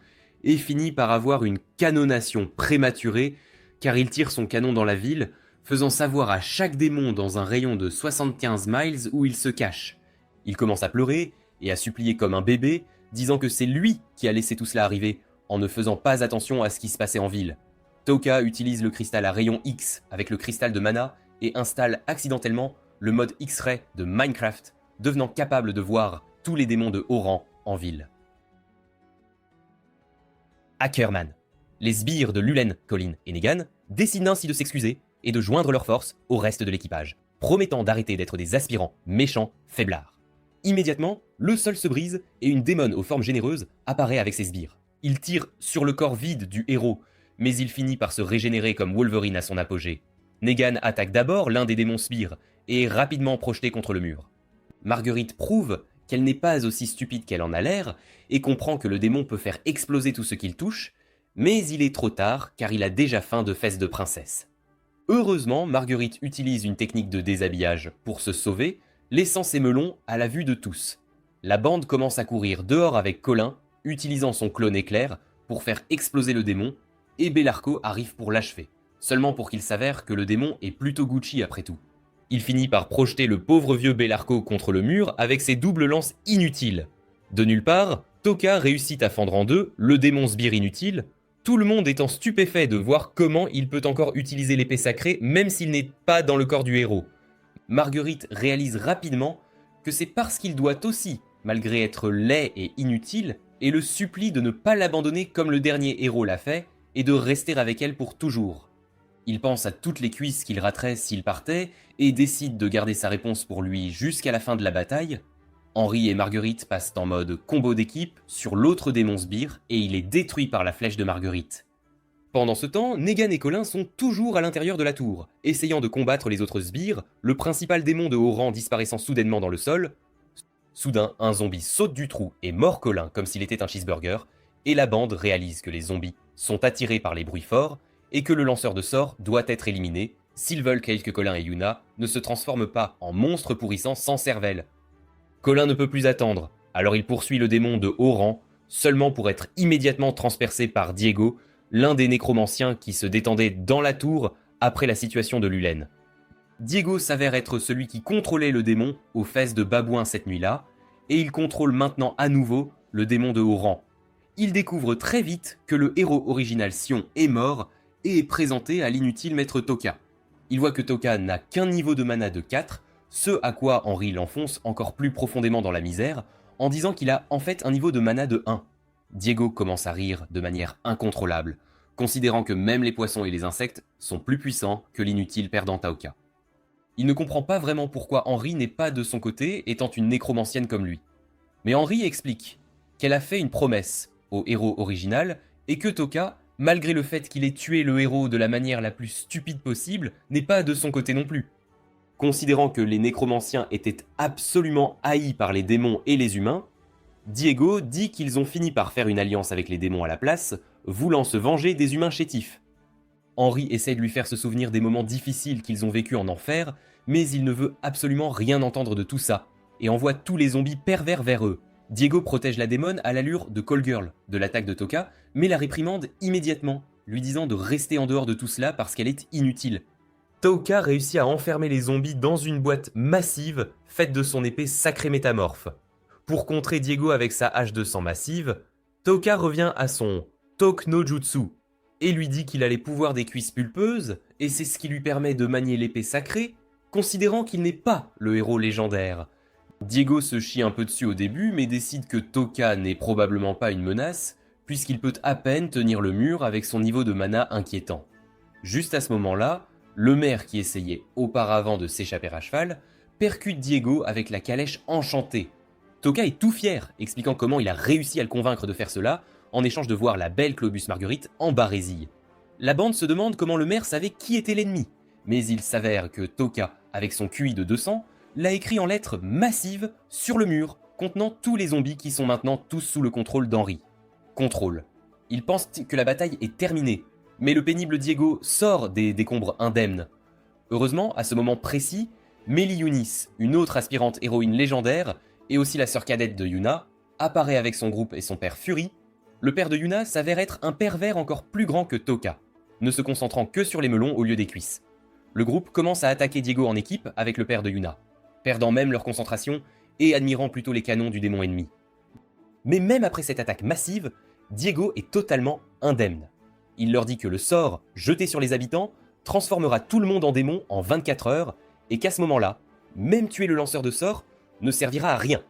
et finit par avoir une canonnation prématurée, car il tire son canon dans la ville, faisant savoir à chaque démon dans un rayon de 75 miles où il se cache. Il commence à pleurer et à supplier comme un bébé, disant que c'est lui qui a laissé tout cela arriver, en ne faisant pas attention à ce qui se passait en ville. Toka utilise le cristal à rayon X avec le cristal de mana et installe accidentellement le mode X-Ray de Minecraft, devenant capable de voir tous les démons de haut rang en ville. Ackerman. Les sbires de Lulen, Colin et Negan décident ainsi de s'excuser et de joindre leurs forces au reste de l'équipage, promettant d'arrêter d'être des aspirants méchants faiblards. Immédiatement, le sol se brise et une démone aux formes généreuses apparaît avec ses sbires. Il tire sur le corps vide du héros, mais il finit par se régénérer comme Wolverine à son apogée. Negan attaque d'abord l'un des démons sbires et est rapidement projeté contre le mur. Marguerite prouve qu'elle n'est pas aussi stupide qu'elle en a l'air et comprend que le démon peut faire exploser tout ce qu'il touche, mais il est trop tard car il a déjà faim de fesses de princesse. Heureusement, Marguerite utilise une technique de déshabillage pour se sauver, laissant ses melons à la vue de tous. La bande commence à courir dehors avec Colin, utilisant son clone éclair pour faire exploser le démon, et Bellarco arrive pour l'achever, seulement pour qu'il s'avère que le démon est plutôt Gucci après tout. Il finit par projeter le pauvre vieux Bellarco contre le mur avec ses doubles lances inutiles. De nulle part, Toka réussit à fendre en deux le démon sbire inutile, tout le monde étant stupéfait de voir comment il peut encore utiliser l'épée sacrée même s'il n'est pas dans le corps du héros. Marguerite réalise rapidement que c'est parce qu'il doit aussi, malgré être laid et inutile, et le supplie de ne pas l'abandonner comme le dernier héros l'a fait, et de rester avec elle pour toujours. Il pense à toutes les cuisses qu'il raterait s'il partait, et décide de garder sa réponse pour lui jusqu'à la fin de la bataille. Henry et Marguerite passent en mode combo d'équipe sur l'autre démon sbire, et il est détruit par la flèche de Marguerite. Pendant ce temps, Negan et Colin sont toujours à l'intérieur de la tour, essayant de combattre les autres sbires, le principal démon de haut rang disparaissant soudainement dans le sol. Soudain, un zombie saute du trou et mord Colin comme s'il était un cheeseburger, et la bande réalise que les zombies sont attirés par les bruits forts, et que le lanceur de sorts doit être éliminé s'ils veulent qu'Elke Colin et Yuna ne se transforment pas en monstres pourrissants sans cervelle. Colin ne peut plus attendre, alors il poursuit le démon de haut rang, seulement pour être immédiatement transpercé par Diego, l'un des nécromanciens qui se détendait dans la tour après la situation de Lulen. Diego s'avère être celui qui contrôlait le démon aux fesses de Babouin cette nuit-là, et il contrôle maintenant à nouveau le démon de haut rang. Il découvre très vite que le héros original Sion est mort et est présenté à l'inutile maître Toka. Il voit que Toka n'a qu'un niveau de mana de 4, ce à quoi Henry l'enfonce encore plus profondément dans la misère, en disant qu'il a en fait un niveau de mana de 1. Diego commence à rire de manière incontrôlable, considérant que même les poissons et les insectes sont plus puissants que l'inutile perdant Taoka. Il ne comprend pas vraiment pourquoi Henry n'est pas de son côté, étant une nécromancienne comme lui. Mais Henry explique qu'elle a fait une promesse au héros original et que Toka, malgré le fait qu'il ait tué le héros de la manière la plus stupide possible, n'est pas de son côté non plus. Considérant que les nécromanciens étaient absolument haïs par les démons et les humains, Diego dit qu'ils ont fini par faire une alliance avec les démons à la place, voulant se venger des humains chétifs. Henry essaie de lui faire se souvenir des moments difficiles qu'ils ont vécus en enfer, mais il ne veut absolument rien entendre de tout ça, et envoie tous les zombies pervers vers eux. Diego protège la démone à l'allure de Call Girl de l'attaque de Toka, mais la réprimande immédiatement, lui disant de rester en dehors de tout cela parce qu'elle est inutile. Toka réussit à enfermer les zombies dans une boîte massive faite de son épée sacrée métamorphe. Pour contrer Diego avec sa hache de sang massive, Toka revient à son Tok no Jutsu et lui dit qu'il a les pouvoirs des cuisses pulpeuses et c'est ce qui lui permet de manier l'épée sacrée, considérant qu'il n'est pas le héros légendaire. Diego se chie un peu dessus au début mais décide que Toka n'est probablement pas une menace puisqu'il peut à peine tenir le mur avec son niveau de mana inquiétant. Juste à ce moment-là, le maire qui essayait auparavant de s'échapper à cheval percute Diego avec la calèche enchantée. Toka est tout fier, expliquant comment il a réussi à le convaincre de faire cela, en échange de voir la belle Clobus Marguerite en barésie. La bande se demande comment le maire savait qui était l'ennemi, mais il s'avère que Toka, avec son QI de 200, l'a écrit en lettres massives sur le mur, contenant tous les zombies qui sont maintenant tous sous le contrôle d'Henry. Contrôle. Il pense que la bataille est terminée, mais le pénible Diego sort des décombres indemnes. Heureusement, à ce moment précis, Mélie Yunis, une autre aspirante héroïne légendaire, et aussi la sœur cadette de Yuna, apparaît avec son groupe et son père Fury. Le père de Yuna s'avère être un pervers encore plus grand que Tokka, ne se concentrant que sur les melons au lieu des cuisses. Le groupe commence à attaquer Diego en équipe avec le père de Yuna, perdant même leur concentration et admirant plutôt les canons du démon ennemi. Mais même après cette attaque massive, Diego est totalement indemne. Il leur dit que le sort, jeté sur les habitants, transformera tout le monde en démon en 24 heures, et qu'à ce moment-là, même tuer le lanceur de sort ne servira à rien.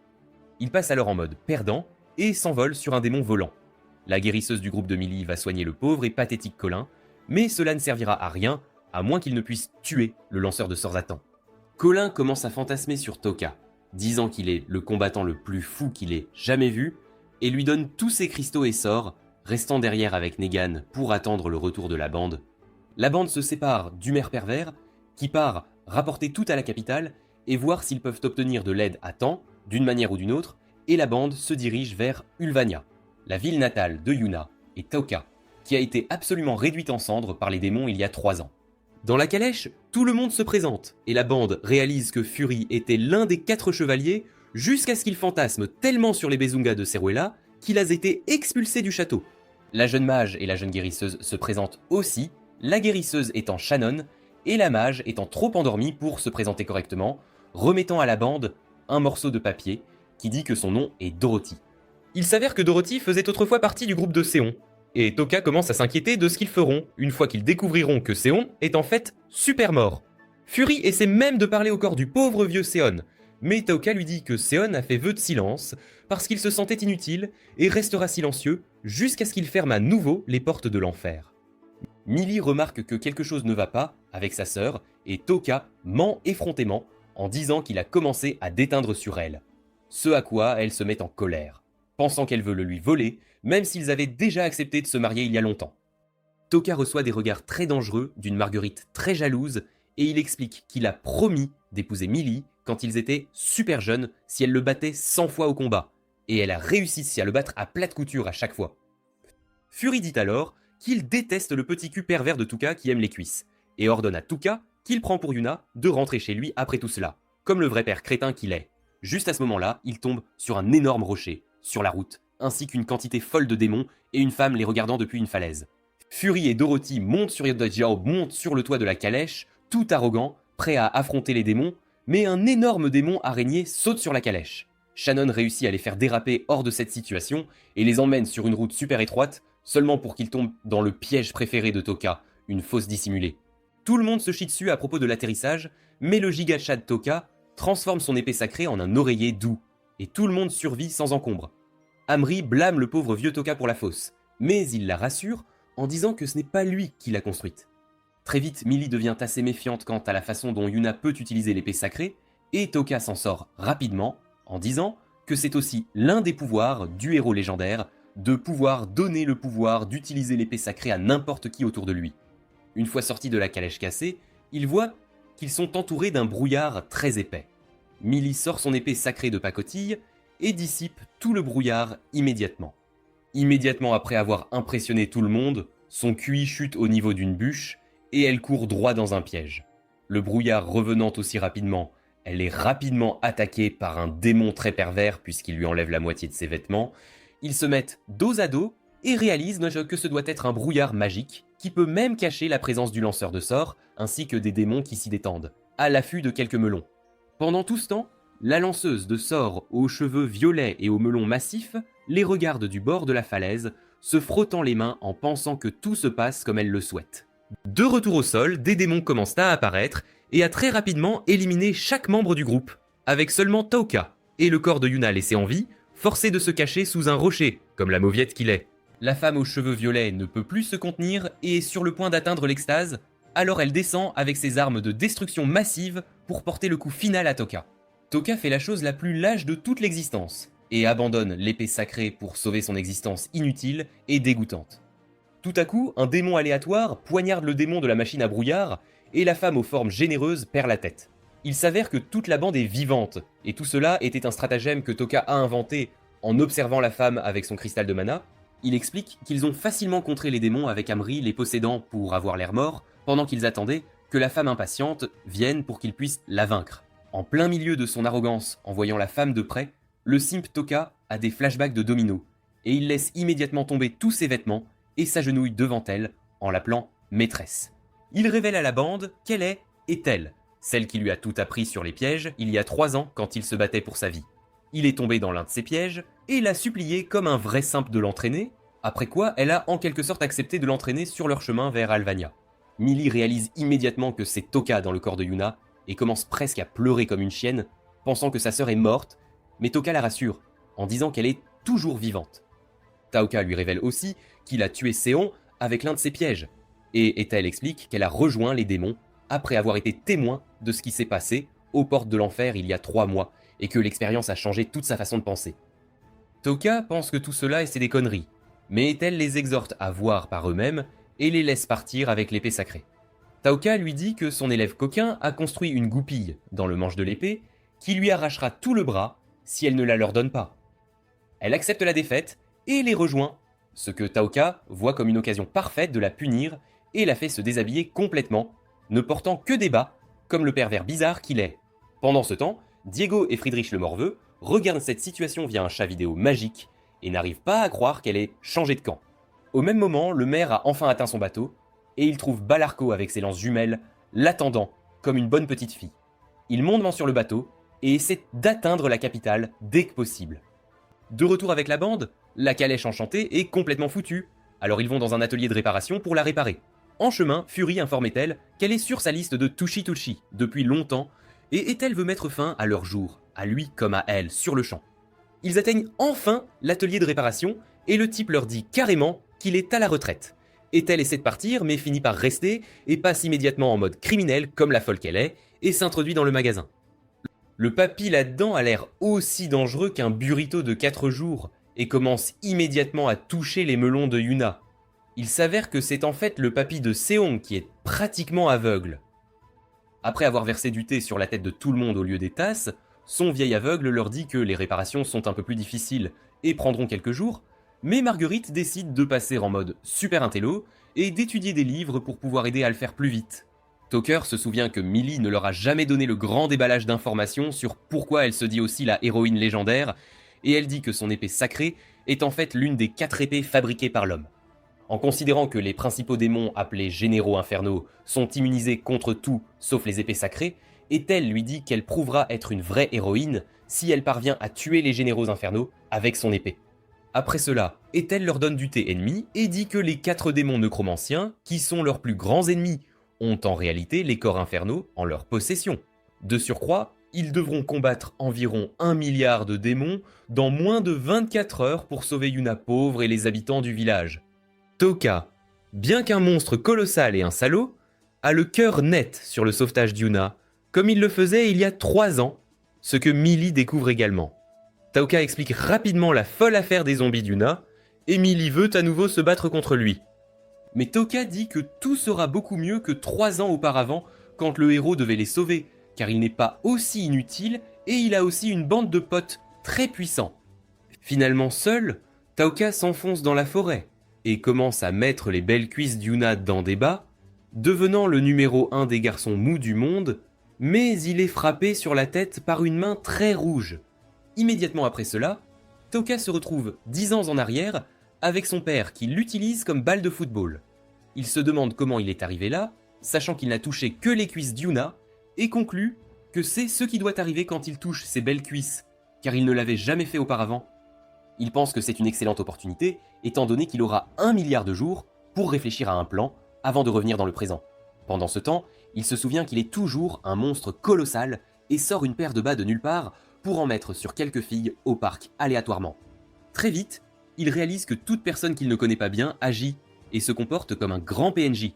Il passe alors en mode perdant et s'envole sur un démon volant. La guérisseuse du groupe de Mélie va soigner le pauvre et pathétique Colin, mais cela ne servira à rien, à moins qu'il ne puisse tuer le lanceur de sorts à temps. Colin commence à fantasmer sur Tokka, disant qu'il est le combattant le plus fou qu'il ait jamais vu, et lui donne tous ses cristaux et sorts, restant derrière avec Negan pour attendre le retour de la bande. La bande se sépare du maire pervers, qui part rapporter tout à la capitale et voir s'ils peuvent obtenir de l'aide à temps, d'une manière ou d'une autre, et la bande se dirige vers Ulvania, la ville natale de Yuna et Tokka, qui a été absolument réduite en cendres par les démons il y a 3 ans. Dans la calèche, tout le monde se présente, et la bande réalise que Fury était l'un des 4 chevaliers, jusqu'à ce qu'il fantasme tellement sur les Bezungas de Ceruella qu'il a été expulsé du château. La jeune mage et la jeune guérisseuse se présentent aussi, la guérisseuse étant Shannon, et la mage étant trop endormie pour se présenter correctement, remettant à la bande un morceau de papier qui dit que son nom est Dorothy. Il s'avère que Dorothy faisait autrefois partie du groupe de Séon, et Tokka commence à s'inquiéter de ce qu'ils feront une fois qu'ils découvriront que Séon est en fait super mort. Fury essaie même de parler au corps du pauvre vieux Séon, mais Tokka lui dit que Séon a fait vœu de silence parce qu'il se sentait inutile et restera silencieux jusqu'à ce qu'il ferme à nouveau les portes de l'enfer. Mélie remarque que quelque chose ne va pas avec sa sœur et Tokka ment effrontément en disant qu'il a commencé à déteindre sur elle. Ce à quoi elle se met en colère, pensant qu'elle veut le lui voler, même s'ils avaient déjà accepté de se marier il y a longtemps. Tokka reçoit des regards très dangereux d'une Marguerite très jalouse et il explique qu'il a promis d'épouser Mélie quand ils étaient super jeunes si elle le battait 100 fois au combat, et elle a réussi à le battre à plate couture à chaque fois. Fury dit alors qu'il déteste le petit cul pervers de Tokka qui aime les cuisses, et ordonne à Tokka, qu'il prend pour Yuna, de rentrer chez lui après tout cela, comme le vrai père crétin qu'il est. Juste à ce moment-là, il tombe sur un énorme rocher, sur la route, ainsi qu'une quantité folle de démons et une femme les regardant depuis une falaise. Fury et Dorothy montent sur le toit de la calèche, tout arrogants, prêts à affronter les démons, mais un énorme démon araignée saute sur la calèche. Shannon réussit à les faire déraper hors de cette situation et les emmène sur une route super étroite, seulement pour qu'ils tombent dans le piège préféré de Tokka, une fosse dissimulée. Tout le monde se chie dessus à propos de l'atterrissage, mais le giga-chat de Tokka transforme son épée sacrée en un oreiller doux, et tout le monde survit sans encombre. Amri blâme le pauvre vieux Tokka pour la fosse, mais il la rassure en disant que ce n'est pas lui qui l'a construite. Très vite, Mélie devient assez méfiante quant à la façon dont Yuna peut utiliser l'épée sacrée, et Tokka s'en sort rapidement en disant que c'est aussi l'un des pouvoirs du héros légendaire, de pouvoir donner le pouvoir d'utiliser l'épée sacrée à n'importe qui autour de lui. Une fois sorti de la calèche cassée, il voit qu'ils sont entourés d'un brouillard très épais. Mélie sort son épée sacrée de pacotille et dissipe tout le brouillard immédiatement. Immédiatement après avoir impressionné tout le monde, son QI chute au niveau d'une bûche et elle court droit dans un piège. Le brouillard revenant aussi rapidement, elle est rapidement attaquée par un démon très pervers puisqu'il lui enlève la moitié de ses vêtements. Ils se mettent dos à dos et réalisent que ce doit être un brouillard magique qui peut même cacher la présence du lanceur de sorts ainsi que des démons qui s'y détendent, à l'affût de quelques melons. Pendant tout ce temps, la lanceuse de sorts aux cheveux violets et aux melons massifs les regarde du bord de la falaise, se frottant les mains en pensant que tout se passe comme elle le souhaite. De retour au sol, des démons commencent à apparaître et à très rapidement éliminer chaque membre du groupe, avec seulement Tokka et le corps de Yuna laissé en vie, forcé de se cacher sous un rocher, comme la mauviette qu'il est. La femme aux cheveux violets ne peut plus se contenir et est sur le point d'atteindre l'extase, alors elle descend avec ses armes de destruction massive pour porter le coup final à Tokka. Tokka fait la chose la plus lâche de toute l'existence, et abandonne l'épée sacrée pour sauver son existence inutile et dégoûtante. Tout à coup, un démon aléatoire poignarde le démon de la machine à brouillard, et la femme aux formes généreuses perd la tête. Il s'avère que toute la bande est vivante, et tout cela était un stratagème que Tokka a inventé en observant la femme avec son cristal de mana. Il explique qu'ils ont facilement contré les démons avec Amri les possédant pour avoir l'air mort, pendant qu'ils attendaient que la femme impatiente vienne pour qu'ils puissent la vaincre. En plein milieu de son arrogance, en voyant la femme de près, le simp Toka a des flashbacks de Domino, et il laisse immédiatement tomber tous ses vêtements et s'agenouille devant elle en l'appelant maîtresse. Il révèle à la bande qu'elle est Ethel, celle qui lui a tout appris sur les pièges il y a 3 ans quand il se battait pour sa vie. Il est tombé dans l'un de ses pièges et l'a supplié comme un vrai simp de l'entraîner, après quoi elle a en quelque sorte accepté de l'entraîner sur leur chemin vers Alvania. Millie réalise immédiatement que c'est Toka dans le corps de Yuna et commence presque à pleurer comme une chienne, pensant que sa sœur est morte, mais Toka la rassure en disant qu'elle est toujours vivante. Taoka lui révèle aussi qu'il a tué Seon avec l'un de ses pièges, et Ethel explique qu'elle a rejoint les démons après avoir été témoin de ce qui s'est passé aux portes de l'enfer il y a 3 mois, et que l'expérience a changé toute sa façon de penser. Toka pense que tout cela c'est des conneries, mais Ethel les exhorte à voir par eux-mêmes et les laisse partir avec l'épée sacrée. Taoka lui dit que son élève coquin a construit une goupille dans le manche de l'épée qui lui arrachera tout le bras si elle ne la leur donne pas. Elle accepte la défaite et les rejoint, ce que Taoka voit comme une occasion parfaite de la punir et la fait se déshabiller complètement, ne portant que des bas, comme le pervers bizarre qu'il est. Pendant ce temps, Diego et Friedrich le Morveux regardent cette situation via un chat vidéo magique et n'arrivent pas à croire qu'elle ait changé de camp. Au même moment, le maire a enfin atteint son bateau et il trouve Balarco avec ses lances jumelles, l'attendant comme une bonne petite fille. Il monte sur le bateau et essaie d'atteindre la capitale dès que possible. De retour avec la bande, la calèche enchantée est complètement foutue, alors ils vont dans un atelier de réparation pour la réparer. En chemin, Fury informe Ethel qu'elle est sur sa liste de Tushi depuis longtemps, et Ethel veut mettre fin à leur jour, à lui comme à elle, sur le champ. Ils atteignent enfin l'atelier de réparation, et le type leur dit carrément qu'il est à la retraite. Ethel essaie de partir, mais finit par rester, et passe immédiatement en mode criminel comme la folle qu'elle est, et s'introduit dans le magasin. Le papy là-dedans a l'air aussi dangereux qu'un burrito de 4 jours, et commence immédiatement à toucher les melons de Yuna. Il s'avère que c'est en fait le papy de Seong qui est pratiquement aveugle. Après avoir versé du thé sur la tête de tout le monde au lieu des tasses, son vieil aveugle leur dit que les réparations sont un peu plus difficiles et prendront quelques jours, mais Marguerite décide de passer en mode super intello et d'étudier des livres pour pouvoir aider à le faire plus vite. Toker se souvient que Millie ne leur a jamais donné le grand déballage d'informations sur pourquoi elle se dit aussi la héroïne légendaire, et elle dit que son épée sacrée est en fait l'une des 4 épées fabriquées par l'homme. En considérant que les principaux démons appelés généraux infernaux sont immunisés contre tout sauf les épées sacrées, Ethel lui dit qu'elle prouvera être une vraie héroïne si elle parvient à tuer les généraux infernaux avec son épée. Après cela, Ethel leur donne du thé ennemi et dit que les 4 démons necromanciens, qui sont leurs plus grands ennemis, ont en réalité les corps infernaux en leur possession. De surcroît, ils devront combattre environ 1 milliard de démons dans moins de 24 heures pour sauver Yuna pauvre et les habitants du village. Toka, bien qu'un monstre colossal et un salaud, a le cœur net sur le sauvetage d'Yuna, comme il le faisait il y a 3 ans, ce que Millie découvre également. Taoka explique rapidement la folle affaire des zombies d'Yuna, et Millie veut à nouveau se battre contre lui. Mais Toka dit que tout sera beaucoup mieux que 3 ans auparavant, quand le héros devait les sauver, car il n'est pas aussi inutile et il a aussi une bande de potes très puissants. Finalement seul, Taoka s'enfonce dans la forêt et commence à mettre les belles cuisses d'Yuna dans des bas, devenant le numéro 1 des garçons mous du monde, mais il est frappé sur la tête par une main très rouge. Immédiatement après cela, Toka se retrouve 10 ans en arrière avec son père qui l'utilise comme balle de football. Il se demande comment il est arrivé là, sachant qu'il n'a touché que les cuisses d'Yuna, et conclut que c'est ce qui doit arriver quand il touche ses belles cuisses, car il ne l'avait jamais fait auparavant. Il pense que c'est une excellente opportunité, étant donné qu'il aura 1 milliard de jours pour réfléchir à un plan avant de revenir dans le présent. Pendant ce temps, il se souvient qu'il est toujours un monstre colossal et sort une paire de bas de nulle part pour en mettre sur quelques filles au parc aléatoirement. Très vite, il réalise que toute personne qu'il ne connaît pas bien agit et se comporte comme un grand PNJ.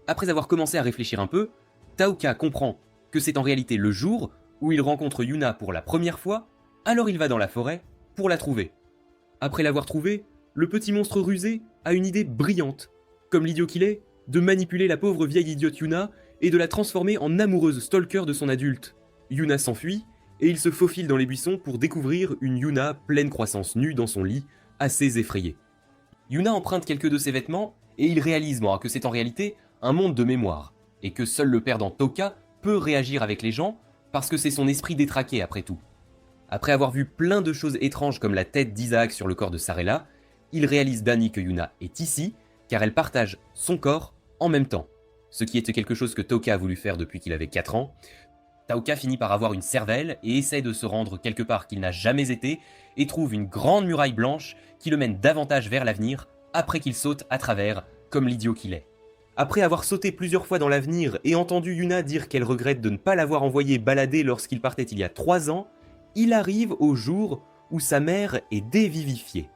Après avoir commencé à réfléchir un peu, Taoka comprend que c'est en réalité le jour où il rencontre Yuna pour la première fois, alors il va dans la forêt pour la trouver. Après l'avoir trouvée, le petit monstre rusé a une idée brillante, comme l'idiot qu'il est, de manipuler la pauvre vieille idiote Yuna et de la transformer en amoureuse stalker de son adulte. Yuna s'enfuit et il se faufile dans les buissons pour découvrir une Yuna pleine croissance nue dans son lit, assez effrayée. Yuna emprunte quelques de ses vêtements et il réalise que c'est en réalité un monde de mémoire et que seul le perdant Toka peut réagir avec les gens parce que c'est son esprit détraqué après tout. Après avoir vu plein de choses étranges comme la tête d'Isaac sur le corps de Sarella, il réalise Danny que Yuna est ici, car elle partage son corps en même temps. Ce qui était quelque chose que Toka a voulu faire depuis qu'il avait 4 ans. Taoka finit par avoir une cervelle et essaie de se rendre quelque part qu'il n'a jamais été et trouve une grande muraille blanche qui le mène davantage vers l'avenir après qu'il saute à travers, comme l'idiot qu'il est. Après avoir sauté plusieurs fois dans l'avenir et entendu Yuna dire qu'elle regrette de ne pas l'avoir envoyé balader lorsqu'il partait il y a 3 ans, il arrive au jour où sa mère est dévivifiée.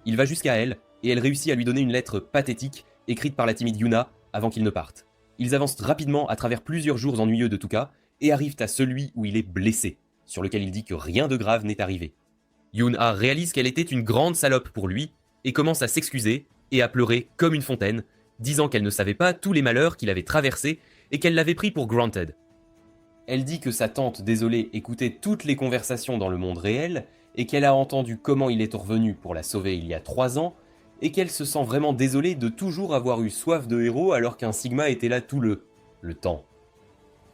Il va jusqu'à elle et elle réussit à lui donner une lettre pathétique écrite par la timide Yuna avant qu'il ne parte. Ils avancent rapidement à travers plusieurs jours ennuyeux de Toka et arrivent à celui où il est blessé, sur lequel il dit que rien de grave n'est arrivé. Yuna réalise qu'elle était une grande salope pour lui et commence à s'excuser et à pleurer comme une fontaine, disant qu'elle ne savait pas tous les malheurs qu'il avait traversés et qu'elle l'avait pris pour granted. Elle dit que sa tante désolée écoutait toutes les conversations dans le monde réel et qu'elle a entendu comment il est revenu pour la sauver il y a 3 ans et qu'elle se sent vraiment désolée de toujours avoir eu soif de héros alors qu'un Sigma était là tout le temps.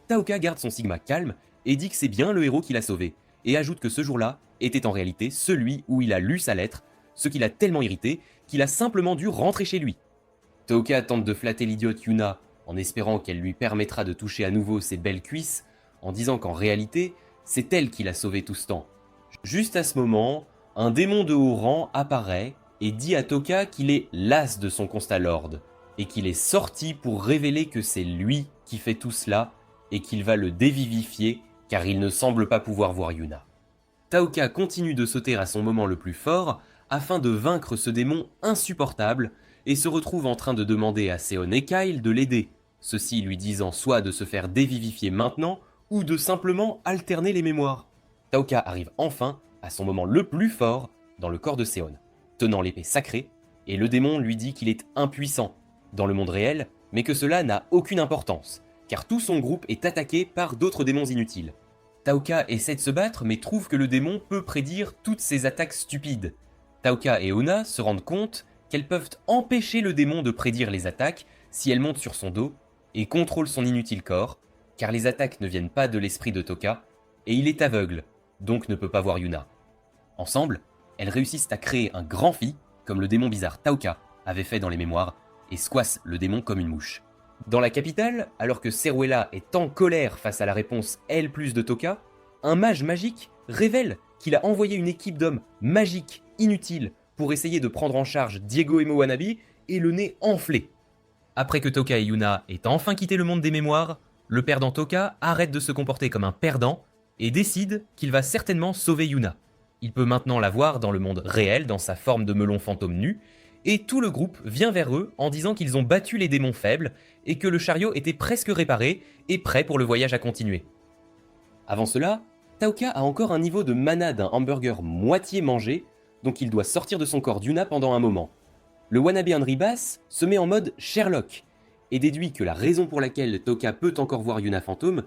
Taoka garde son Sigma calme et dit que c'est bien le héros qui l'a sauvé, et ajoute que ce jour-là était en réalité celui où il a lu sa lettre, ce qui l'a tellement irrité qu'il a simplement dû rentrer chez lui. Taoka tente de flatter l'idiote Yuna en espérant qu'elle lui permettra de toucher à nouveau ses belles cuisses, en disant qu'en réalité, c'est elle qui l'a sauvé tout ce temps. Juste à ce moment, un démon de haut rang apparaît et dit à Toka qu'il est las de son constat lord, et qu'il est sorti pour révéler que c'est lui qui fait tout cela, et qu'il va le dévivifier car il ne semble pas pouvoir voir Yuna. Taoka continue de sauter à son moment le plus fort afin de vaincre ce démon insupportable et se retrouve en train de demander à Seon et Kyle de l'aider, ceux-ci lui disant soit de se faire dévivifier maintenant ou de simplement alterner les mémoires. Taoka arrive enfin à son moment le plus fort dans le corps de Seon, tenant l'épée sacrée, et le démon lui dit qu'il est impuissant dans le monde réel, mais que cela n'a aucune importance, car tout son groupe est attaqué par d'autres démons inutiles. Taoka essaie de se battre mais trouve que le démon peut prédire toutes ses attaques stupides. Taoka et Ona se rendent compte qu'elles peuvent empêcher le démon de prédire les attaques si elles montent sur son dos et contrôlent son inutile corps, car les attaques ne viennent pas de l'esprit de Toka, et il est aveugle, donc ne peut pas voir Yuna. Ensemble, elles réussissent à créer un grand phi, comme le démon bizarre Taoka avait fait dans les mémoires, et squassent le démon comme une mouche. Dans la capitale, alors que Ceruella est en colère face à la réponse L+ de Toka, un mage magique révèle qu'il a envoyé une équipe d'hommes magiques inutiles pour essayer de prendre en charge Diego Emo Wanabe et le nez enflé. Après que Toka et Yuna aient enfin quitté le monde des mémoires, le perdant Toka arrête de se comporter comme un perdant et décide qu'il va certainement sauver Yuna. Il peut maintenant la voir dans le monde réel, dans sa forme de melon fantôme nu, et tout le groupe vient vers eux en disant qu'ils ont battu les démons faibles et que le chariot était presque réparé et prêt pour le voyage à continuer. Avant cela, Taoka a encore un niveau de mana d'un hamburger moitié mangé, donc il doit sortir de son corps d'Yuna pendant un moment. Le Wannabe Henry Bass se met en mode Sherlock et déduit que la raison pour laquelle Toka peut encore voir Yuna fantôme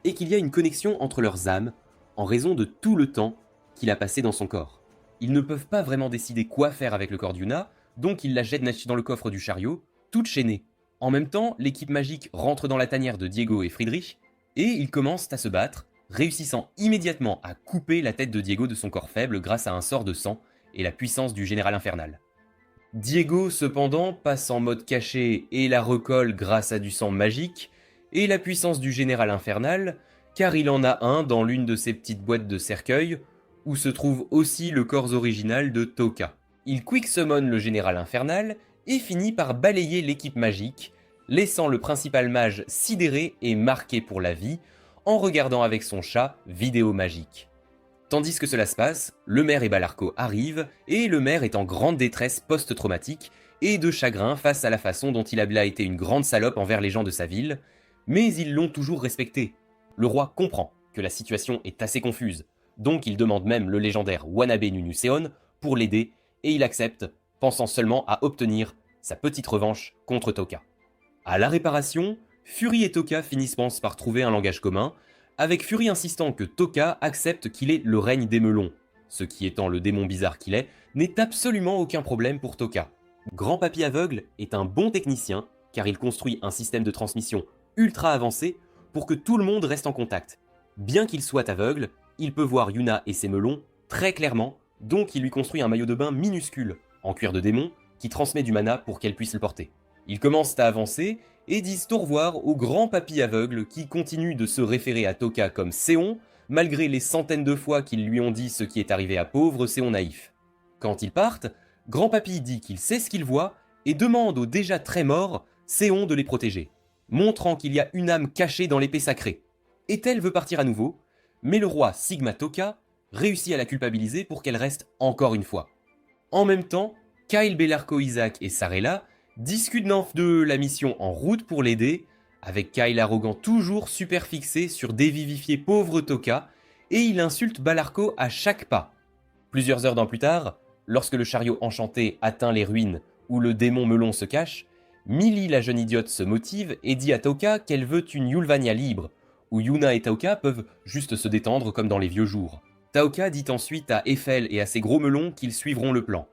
est qu'il y a une connexion entre leurs âmes en raison de tout le temps qu'il a passé dans son corps. Ils ne peuvent pas vraiment décider quoi faire avec le corps d'Yuna, donc ils la jettent dans le coffre du chariot, toute chaînée. En même temps, l'équipe magique rentre dans la tanière de Diego et Friedrich, et ils commencent à se battre, réussissant immédiatement à couper la tête de Diego de son corps faible grâce à un sort de sang et la puissance du général infernal. Diego, cependant, passe en mode caché et la recolle grâce à du sang magique et la puissance du général infernal, car il en a un dans l'une de ses petites boîtes de cercueil, où se trouve aussi le corps original de Toka. Il quick-summon le général infernal et finit par balayer l'équipe magique, laissant le principal mage sidéré et marqué pour la vie, en regardant avec son chat Vidéo Magique. Tandis que cela se passe, le maire et Balarco arrivent, et le maire est en grande détresse post-traumatique et de chagrin face à la façon dont il a été une grande salope envers les gens de sa ville, mais ils l'ont toujours respecté. Le roi comprend que la situation est assez confuse, donc il demande même le légendaire Wanabe Nunu Seon pour l'aider, et il accepte, pensant seulement à obtenir sa petite revanche contre Toka. À la réparation, Fury et Toka finissent par trouver un langage commun, avec Fury insistant que Toka accepte qu'il est le règne des melons, ce qui étant le démon bizarre qu'il est, n'est absolument aucun problème pour Toka. Grand Papy Aveugle est un bon technicien, car il construit un système de transmission ultra avancé pour que tout le monde reste en contact. Bien qu'il soit aveugle, il peut voir Yuna et ses melons très clairement, donc il lui construit un maillot de bain minuscule, en cuir de démon, qui transmet du mana pour qu'elle puisse le porter. Ils commencent à avancer et disent au revoir au grand papy aveugle qui continue de se référer à Toka comme Séon, malgré les centaines de fois qu'ils lui ont dit ce qui est arrivé à pauvre Séon naïf. Quand ils partent, grand papy dit qu'il sait ce qu'il voit et demande au déjà très mort Séon de les protéger, montrant qu'il y a une âme cachée dans l'épée sacrée. Ethel veut partir à nouveau, mais le roi Sigma Toka réussit à la culpabiliser pour qu'elle reste encore une fois. En même temps, Kyle Bellarco Isaac et Sarella discutent de la mission en route pour l'aider, avec Kyle arrogant toujours super fixé sur dévivifier pauvre Toka, et il insulte Bellarco à chaque pas. Plusieurs heures plus tard, lorsque le chariot enchanté atteint les ruines où le démon melon se cache, Millie la jeune idiote se motive et dit à Toka qu'elle veut une Yulvania libre, où Yuna et Taoka peuvent juste se détendre comme dans les vieux jours. Taoka dit ensuite à Eiffel et à ses gros melons qu'ils suivront le plan.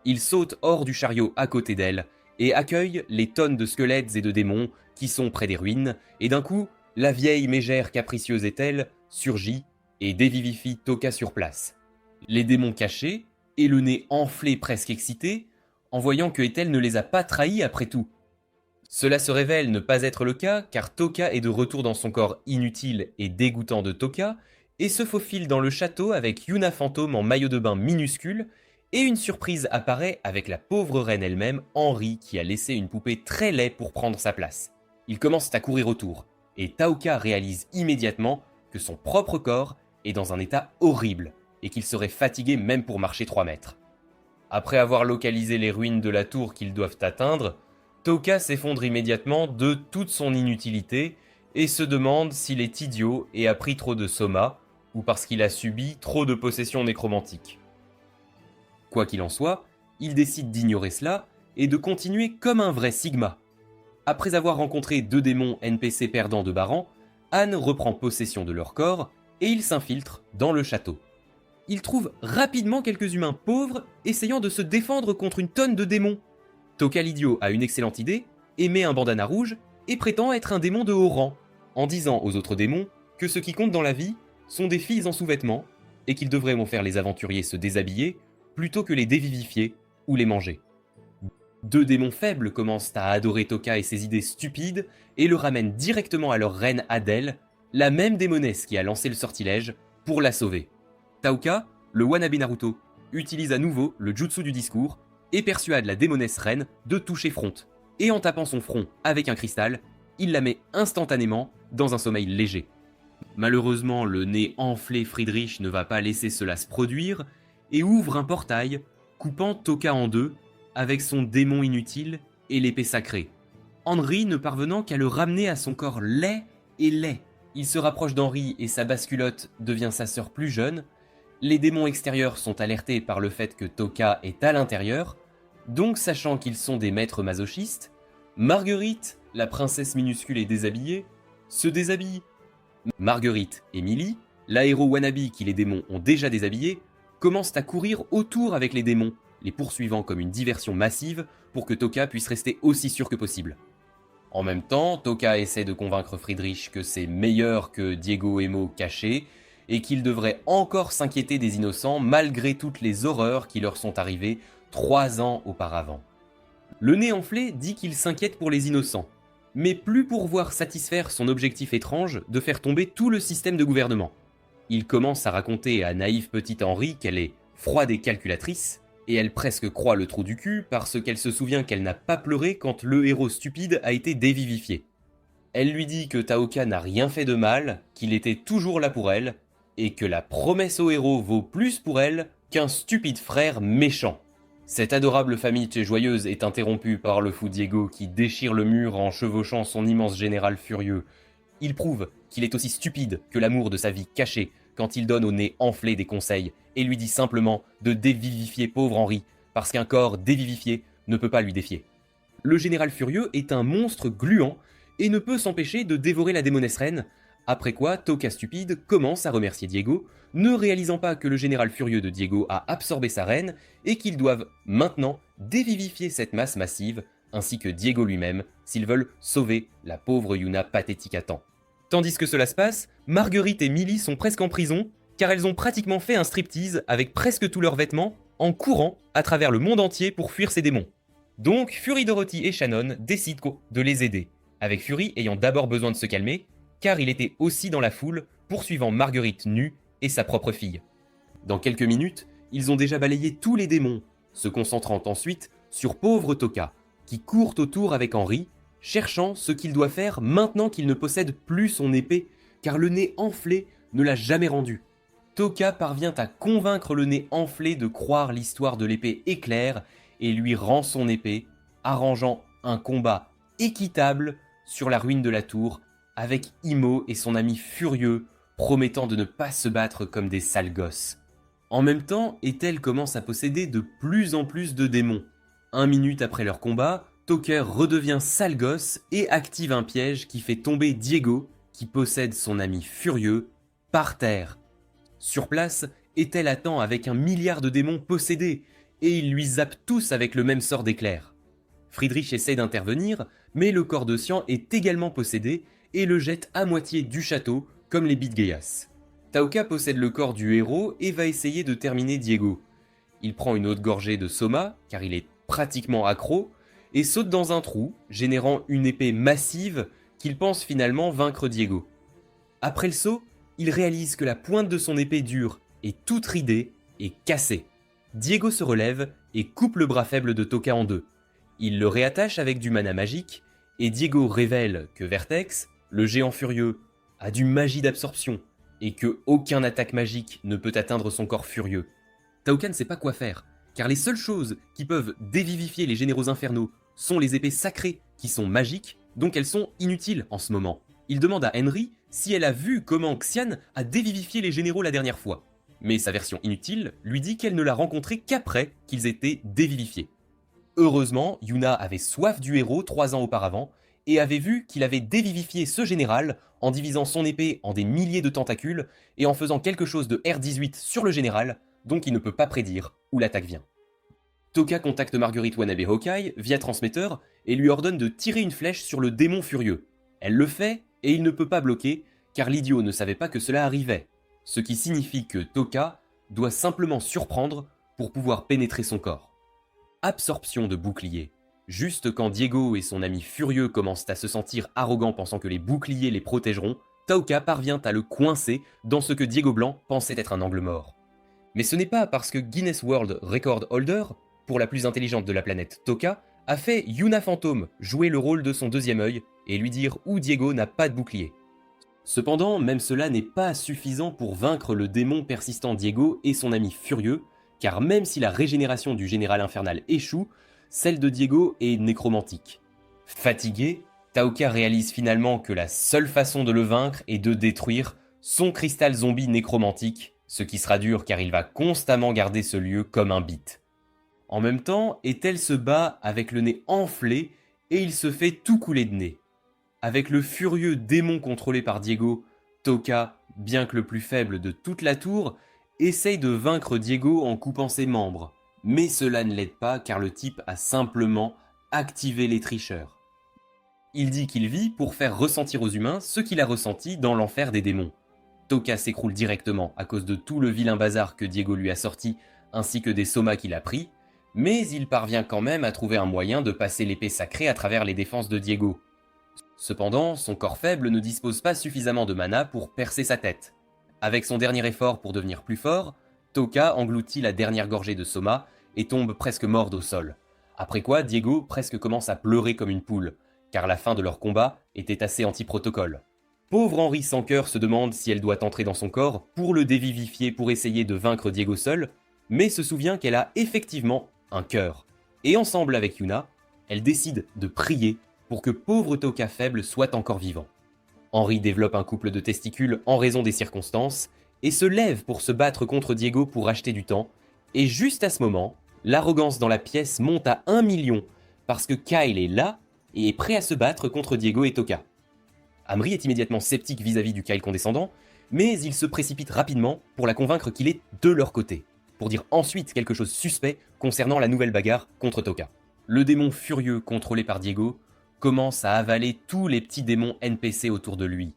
Ils sautent hors du chariot à côté d'elle et accueillent les tonnes de squelettes et de démons qui sont près des ruines, et d'un coup, la vieille mégère capricieuse Ethel surgit et dévivifie Toka sur place. Les démons cachés, et le nez enflé presque excité, en voyant que Ethel ne les a pas trahis après tout. Cela se révèle ne pas être le cas, car Toka est de retour dans son corps inutile et dégoûtant de Toka, et se faufile dans le château avec Yuna fantôme en maillot de bain minuscule, et une surprise apparaît avec la pauvre reine elle-même, Henri, qui a laissé une poupée très laid pour prendre sa place. Ils commencent à courir autour, et Taoka réalise immédiatement que son propre corps est dans un état horrible, et qu'il serait fatigué même pour marcher 3 mètres. Après avoir localisé les ruines de la tour qu'ils doivent atteindre, Toka s'effondre immédiatement de toute son inutilité et se demande s'il est idiot et a pris trop de soma, ou parce qu'il a subi trop de possessions nécromantiques. Quoi qu'il en soit, il décide d'ignorer cela et de continuer comme un vrai Sigma. Après avoir rencontré 2 démons NPC perdants de Baran, Anne reprend possession de leur corps et ils s'infiltrent dans le château. Ils trouvent rapidement quelques humains pauvres essayant de se défendre contre une tonne de démons. Toka l'idiot a une excellente idée, et met un bandana rouge et prétend être un démon de haut rang, en disant aux autres démons que ce qui compte dans la vie sont des filles en sous-vêtements et qu'ils devraient faire les aventuriers se déshabiller plutôt que les dévivifier ou les manger. 2 démons faibles commencent à adorer Toka et ses idées stupides et le ramènent directement à leur reine Adèle, la même démonesse qui a lancé le sortilège, pour la sauver. Taoka, le wannabe Naruto, utilise à nouveau le jutsu du discours et persuade la démonesse reine de toucher Front. Et en tapant son front avec un cristal, il la met instantanément dans un sommeil léger. Malheureusement, le nez enflé Friedrich ne va pas laisser cela se produire et ouvre un portail, coupant Toka en 2 avec son démon inutile et l'épée sacrée. Henri ne parvenant qu'à le ramener à son corps laid et laid. Il se rapproche d'Henri et sa basculotte devient sa sœur plus jeune. Les démons extérieurs sont alertés par le fait que Toka est à l'intérieur, donc sachant qu'ils sont des maîtres masochistes, Marguerite, la princesse minuscule et déshabillée, se déshabille. Marguerite et Millie, la héros wannabe qui les démons ont déjà déshabillé, commencent à courir autour avec les démons, les poursuivant comme une diversion massive pour que Toka puisse rester aussi sûr que possible. En même temps, Toka essaie de convaincre Friedrich que c'est meilleur que Diego Emo caché, et qu'ils devraient encore s'inquiéter des innocents malgré toutes les horreurs qui leur sont arrivées 3 ans auparavant. Le nez enflé dit qu'il s'inquiète pour les innocents, mais plus pour voir satisfaire son objectif étrange de faire tomber tout le système de gouvernement. Il commence à raconter à naïve petite Henri qu'elle est froide et calculatrice, et elle presque croit le trou du cul parce qu'elle se souvient qu'elle n'a pas pleuré quand le héros stupide a été dévivifié. Elle lui dit que Taoka n'a rien fait de mal, qu'il était toujours là pour elle, et que la promesse au héros vaut plus pour elle qu'un stupide frère méchant. Cette adorable famille joyeuse est interrompue par le fou Diego qui déchire le mur en chevauchant son immense général furieux. Il prouve qu'il est aussi stupide que l'amour de sa vie cachée quand il donne au nez enflé des conseils et lui dit simplement de dévivifier pauvre Henri parce qu'un corps dévivifié ne peut pas lui défier. Le général furieux est un monstre gluant et ne peut s'empêcher de dévorer la démonesse reine, après quoi Toka stupide commence à remercier Diego, ne réalisant pas que le général furieux de Diego a absorbé sa reine et qu'ils doivent maintenant dévivifier cette masse massive, ainsi que Diego lui-même, s'ils veulent sauver la pauvre Yuna pathétique à temps. Tandis que cela se passe, Marguerite et Millie sont presque en prison, car elles ont pratiquement fait un striptease avec presque tous leurs vêtements, en courant à travers le monde entier pour fuir ces démons. Donc Fury, Dorothy et Shannon décident de les aider, avec Fury ayant d'abord besoin de se calmer, car il était aussi dans la foule, poursuivant Marguerite nue et sa propre fille. Dans quelques minutes, ils ont déjà balayé tous les démons, se concentrant ensuite sur pauvre Tokka, qui court autour avec Henry, cherchant ce qu'il doit faire maintenant qu'il ne possède plus son épée, car le nez enflé ne l'a jamais rendu. Tokka parvient à convaincre le nez enflé de croire l'histoire de l'épée éclair et lui rend son épée, arrangeant un combat équitable sur la ruine de la tour, avec Imo et son ami furieux, promettant de ne pas se battre comme des sales gosses. En même temps, Ethel commence à posséder de plus en plus de démons. 1 minute après leur combat, Tokka redevient sale gosse et active un piège qui fait tomber Diego, qui possède son ami furieux, par terre. Sur place, Ethel attend avec 1 milliard de démons possédés, et ils lui zappent tous avec le même sort d'éclair. Friedrich essaie d'intervenir, mais le corps de Sian est également possédé et le jette à moitié du château, comme les Bidgeyas. Taoka possède le corps du héros et va essayer de terminer Diego. Il prend une autre gorgée de soma, car il est pratiquement accro, et saute dans un trou, générant une épée massive qu'il pense finalement vaincre Diego. Après le saut, il réalise que la pointe de son épée dure est toute ridée et cassée. Diego se relève et coupe le bras faible de Tokka en deux. Il le réattache avec du mana magique, et Diego révèle que Vertex, le géant furieux, a du magie d'absorption, et que aucun attaque magique ne peut atteindre son corps furieux. Taoka ne sait pas quoi faire, car les seules choses qui peuvent dévivifier les généraux infernaux sont les épées sacrées qui sont magiques, donc elles sont inutiles en ce moment. Il demande à Henry si elle a vu comment Xian a dévivifié les généraux la dernière fois. Mais sa version inutile lui dit qu'elle ne l'a rencontré qu'après qu'ils étaient dévivifiés. Heureusement, Yuna avait soif du héros 3 ans auparavant, et avait vu qu'il avait dévivifié ce général en divisant son épée en des milliers de tentacules et en faisant quelque chose de R18 sur le général, donc il ne peut pas prédire où l'attaque vient. Tokka contacte Marguerite Wanabe Hawkeye via transmetteur et lui ordonne de tirer une flèche sur le démon furieux. Elle le fait et il ne peut pas bloquer car l'idiot ne savait pas que cela arrivait, ce qui signifie que Tokka doit simplement surprendre pour pouvoir pénétrer son corps. Absorption de bouclier. Juste quand Diego et son ami furieux commencent à se sentir arrogants pensant que les boucliers les protégeront, Taoka parvient à le coincer dans ce que Diego Blanc pensait être un angle mort. Mais ce n'est pas parce que Guinness World Record Holder, pour la plus intelligente de la planète Tokka, a fait Yuna Phantom jouer le rôle de son deuxième œil et lui dire où Diego n'a pas de bouclier. Cependant, même cela n'est pas suffisant pour vaincre le démon persistant Diego et son ami furieux, car même si la régénération du général infernal échoue, celle de Diego est nécromantique. Fatigué, Taoka réalise finalement que la seule façon de le vaincre est de détruire son cristal zombie nécromantique, ce qui sera dur car il va constamment garder ce lieu comme un bit. En même temps, Ethel se bat avec le nez enflé et il se fait tout couler de nez. Avec le furieux démon contrôlé par Diego, Tokka, bien que le plus faible de toute la tour, essaye de vaincre Diego en coupant ses membres. Mais cela ne l'aide pas car le type a simplement activé les tricheurs. Il dit qu'il vit pour faire ressentir aux humains ce qu'il a ressenti dans l'enfer des démons. Tokka s'écroule directement à cause de tout le vilain bazar que Diego lui a sorti ainsi que des somas qu'il a pris, mais il parvient quand même à trouver un moyen de passer l'épée sacrée à travers les défenses de Diego. Cependant, son corps faible ne dispose pas suffisamment de mana pour percer sa tête. Avec son dernier effort pour devenir plus fort, Tokka engloutit la dernière gorgée de soma et tombe presque mort au sol. Après quoi, Diego presque commence à pleurer comme une poule, car la fin de leur combat était assez anti-protocole. Pauvre Henry sans cœur se demande si elle doit entrer dans son corps pour le dévivifier pour essayer de vaincre Diego seul, mais se souvient qu'elle a effectivement un cœur. Et ensemble avec Yuna, elle décide de prier pour que pauvre Tokka faible soit encore vivant. Henry développe un couple de testicules en raison des circonstances, et se lève pour se battre contre Diego pour acheter du temps, et juste à ce moment, l'arrogance dans la pièce monte à 1 million, parce que Kyle est là, et est prêt à se battre contre Diego et Tokka. Amri est immédiatement sceptique vis-à-vis du Kyle condescendant, mais il se précipite rapidement pour la convaincre qu'il est de leur côté, pour dire ensuite quelque chose suspect concernant la nouvelle bagarre contre Tokka. Le démon furieux contrôlé par Diego commence à avaler tous les petits démons NPC autour de lui.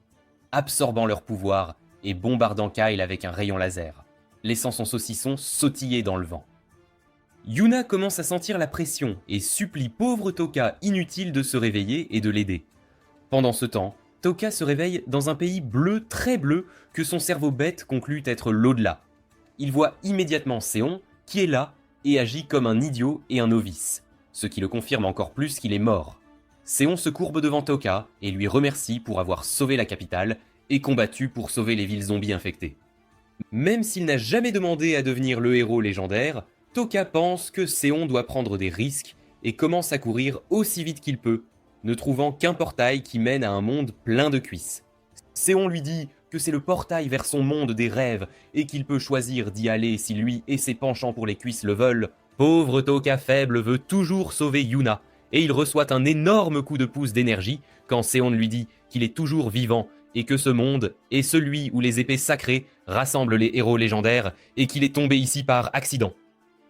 absorbant leur pouvoir et bombardant Kyle avec un rayon laser, laissant son saucisson sautiller dans le vent. Yuna commence à sentir la pression et supplie pauvre Toka inutile de se réveiller et de l'aider. Pendant ce temps, Toka se réveille dans un pays bleu très bleu que son cerveau bête conclut être l'au-delà. Il voit immédiatement Seon qui est là et agit comme un idiot et un novice, ce qui le confirme encore plus qu'il est mort. Seon se courbe devant Toka et lui remercie pour avoir sauvé la capitale et combattu pour sauver les villes zombies infectées. Même s'il n'a jamais demandé à devenir le héros légendaire, Toka pense que Seon doit prendre des risques et commence à courir aussi vite qu'il peut, ne trouvant qu'un portail qui mène à un monde plein de cuisses. Seon lui dit que c'est le portail vers son monde des rêves et qu'il peut choisir d'y aller si lui et ses penchants pour les cuisses le veulent. Pauvre Toka faible veut toujours sauver Yuna et il reçoit un énorme coup de pouce d'énergie quand Seon lui dit qu'il est toujours vivant et que ce monde est celui où les épées sacrées rassemblent les héros légendaires et qu'il est tombé ici par accident.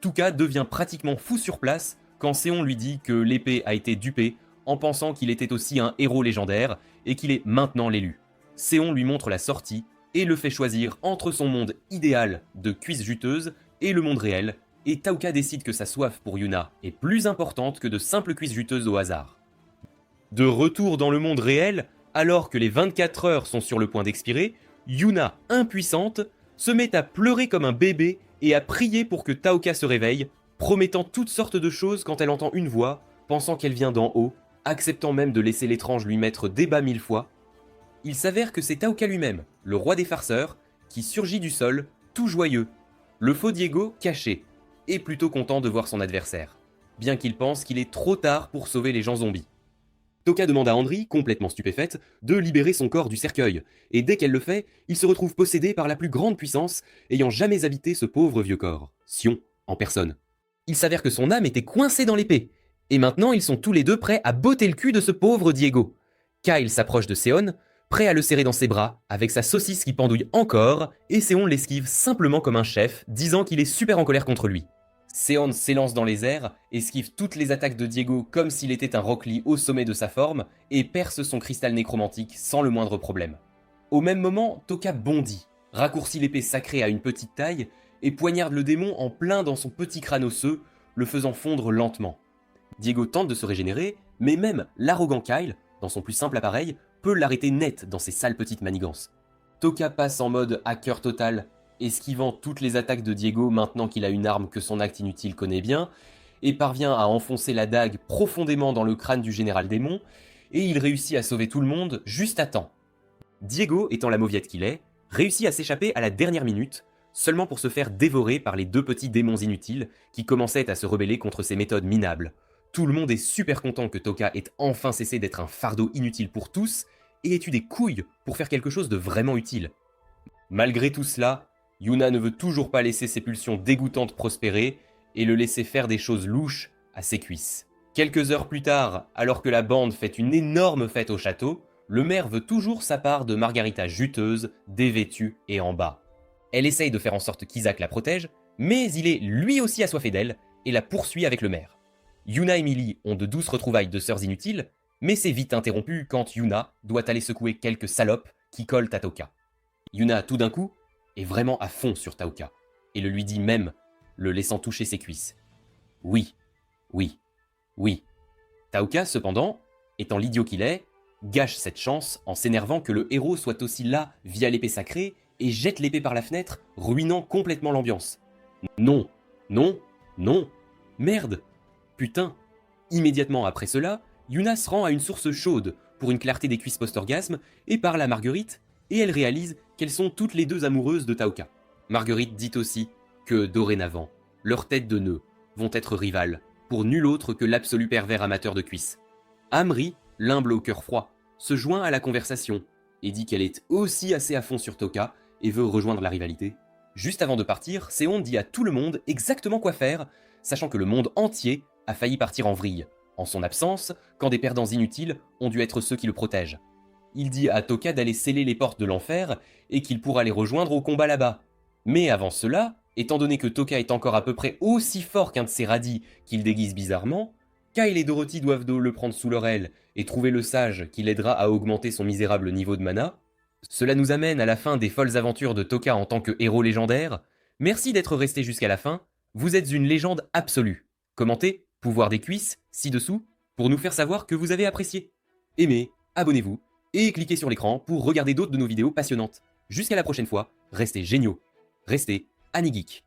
Toka devient pratiquement fou sur place quand Seon lui dit que l'épée a été dupée en pensant qu'il était aussi un héros légendaire et qu'il est maintenant l'élu. Seon lui montre la sortie et le fait choisir entre son monde idéal de cuisses juteuses et le monde réel, et Taoka décide que sa soif pour Yuna est plus importante que de simples cuisses juteuses au hasard. De retour dans le monde réel, alors que les 24 heures sont sur le point d'expirer, Yuna, impuissante, se met à pleurer comme un bébé et à prier pour que Taoka se réveille, promettant toutes sortes de choses quand elle entend une voix, pensant qu'elle vient d'en haut, acceptant même de laisser l'étrange lui mettre des bas 1000 fois. Il s'avère que c'est Taoka lui-même, le roi des farceurs, qui surgit du sol, tout joyeux, le faux Diego caché, et plutôt content de voir son adversaire, bien qu'il pense qu'il est trop tard pour sauver les gens zombies. Toka demande à Andry, complètement stupéfaite, de libérer son corps du cercueil, et dès qu'elle le fait, il se retrouve possédé par la plus grande puissance, ayant jamais habité ce pauvre vieux corps, Sion, en personne. Il s'avère que son âme était coincée dans l'épée, et maintenant ils sont tous les deux prêts à botter le cul de ce pauvre Diego. Kyle s'approche de Seon, prêt à le serrer dans ses bras, avec sa saucisse qui pendouille encore, et Seon l'esquive simplement comme un chef, disant qu'il est super en colère contre lui. Seon s'élance dans les airs, esquive toutes les attaques de Diego comme s'il était un Rock Lee au sommet de sa forme, et perce son cristal nécromantique sans le moindre problème. Au même moment, Toka bondit, raccourcit l'épée sacrée à une petite taille, et poignarde le démon en plein dans son petit crâne osseux, le faisant fondre lentement. Diego tente de se régénérer, mais même l'arrogant Kyle, dans son plus simple appareil, peut l'arrêter net dans ses sales petites manigances. Toka passe en mode hacker total, esquivant toutes les attaques de Diego maintenant qu'il a une arme que son acte inutile connaît bien, et parvient à enfoncer la dague profondément dans le crâne du général démon, et il réussit à sauver tout le monde juste à temps. Diego, étant la mauviette qu'il est, réussit à s'échapper à la dernière minute, seulement pour se faire dévorer par les deux petits démons inutiles qui commençaient à se rebeller contre ses méthodes minables. Tout le monde est super content que Toka ait enfin cessé d'être un fardeau inutile pour tous, et ait eu des couilles pour faire quelque chose de vraiment utile. Malgré tout cela, Yuna ne veut toujours pas laisser ses pulsions dégoûtantes prospérer et le laisser faire des choses louches à ses cuisses. Quelques heures plus tard, alors que la bande fait une énorme fête au château, le maire veut toujours sa part de Margarita juteuse, dévêtue et en bas. Elle essaye de faire en sorte qu'Isaac la protège, mais il est lui aussi assoiffé d'elle et la poursuit avec le maire. Yuna et Millie ont de douces retrouvailles de sœurs inutiles, mais c'est vite interrompu quand Yuna doit aller secouer quelques salopes qui collent à Toka. Yuna, tout d'un coup, est vraiment à fond sur Taoka, et le lui dit même, le laissant toucher ses cuisses. Oui, oui, oui. Taoka, cependant, étant l'idiot qu'il est, gâche cette chance en s'énervant que le héros soit aussi là via l'épée sacrée et jette l'épée par la fenêtre, ruinant complètement l'ambiance. Non, non, non, merde, putain. Immédiatement après cela, Yuna se rend à une source chaude pour une clarté des cuisses post-orgasme et parle à Marguerite, et elle réalise qu'elles sont toutes les deux amoureuses de Taoka. Marguerite dit aussi que, dorénavant, leurs têtes de nœuds vont être rivales pour nul autre que l'absolu pervers amateur de cuisses. Amri, l'humble au cœur froid, se joint à la conversation et dit qu'elle est aussi assez à fond sur Toka et veut rejoindre la rivalité. Juste avant de partir, Seon dit à tout le monde exactement quoi faire, sachant que le monde entier a failli partir en vrille, en son absence, quand des perdants inutiles ont dû être ceux qui le protègent. Il dit à Toka d'aller sceller les portes de l'enfer et qu'il pourra les rejoindre au combat là-bas. Mais avant cela, étant donné que Toka est encore à peu près aussi fort qu'un de ses radis qu'il déguise bizarrement, Kyle et Dorothy doivent le prendre sous leur aile et trouver le sage qui l'aidera à augmenter son misérable niveau de mana. Cela nous amène à la fin des folles aventures de Toka en tant que héros légendaire. Merci d'être resté jusqu'à la fin, vous êtes une légende absolue. Commentez, pouvoir des cuisses, ci-dessous, pour nous faire savoir que vous avez apprécié. Aimez, abonnez-vous, et cliquez sur l'écran pour regarder d'autres de nos vidéos passionnantes. Jusqu'à la prochaine fois, restez géniaux. Restez Annie Geek.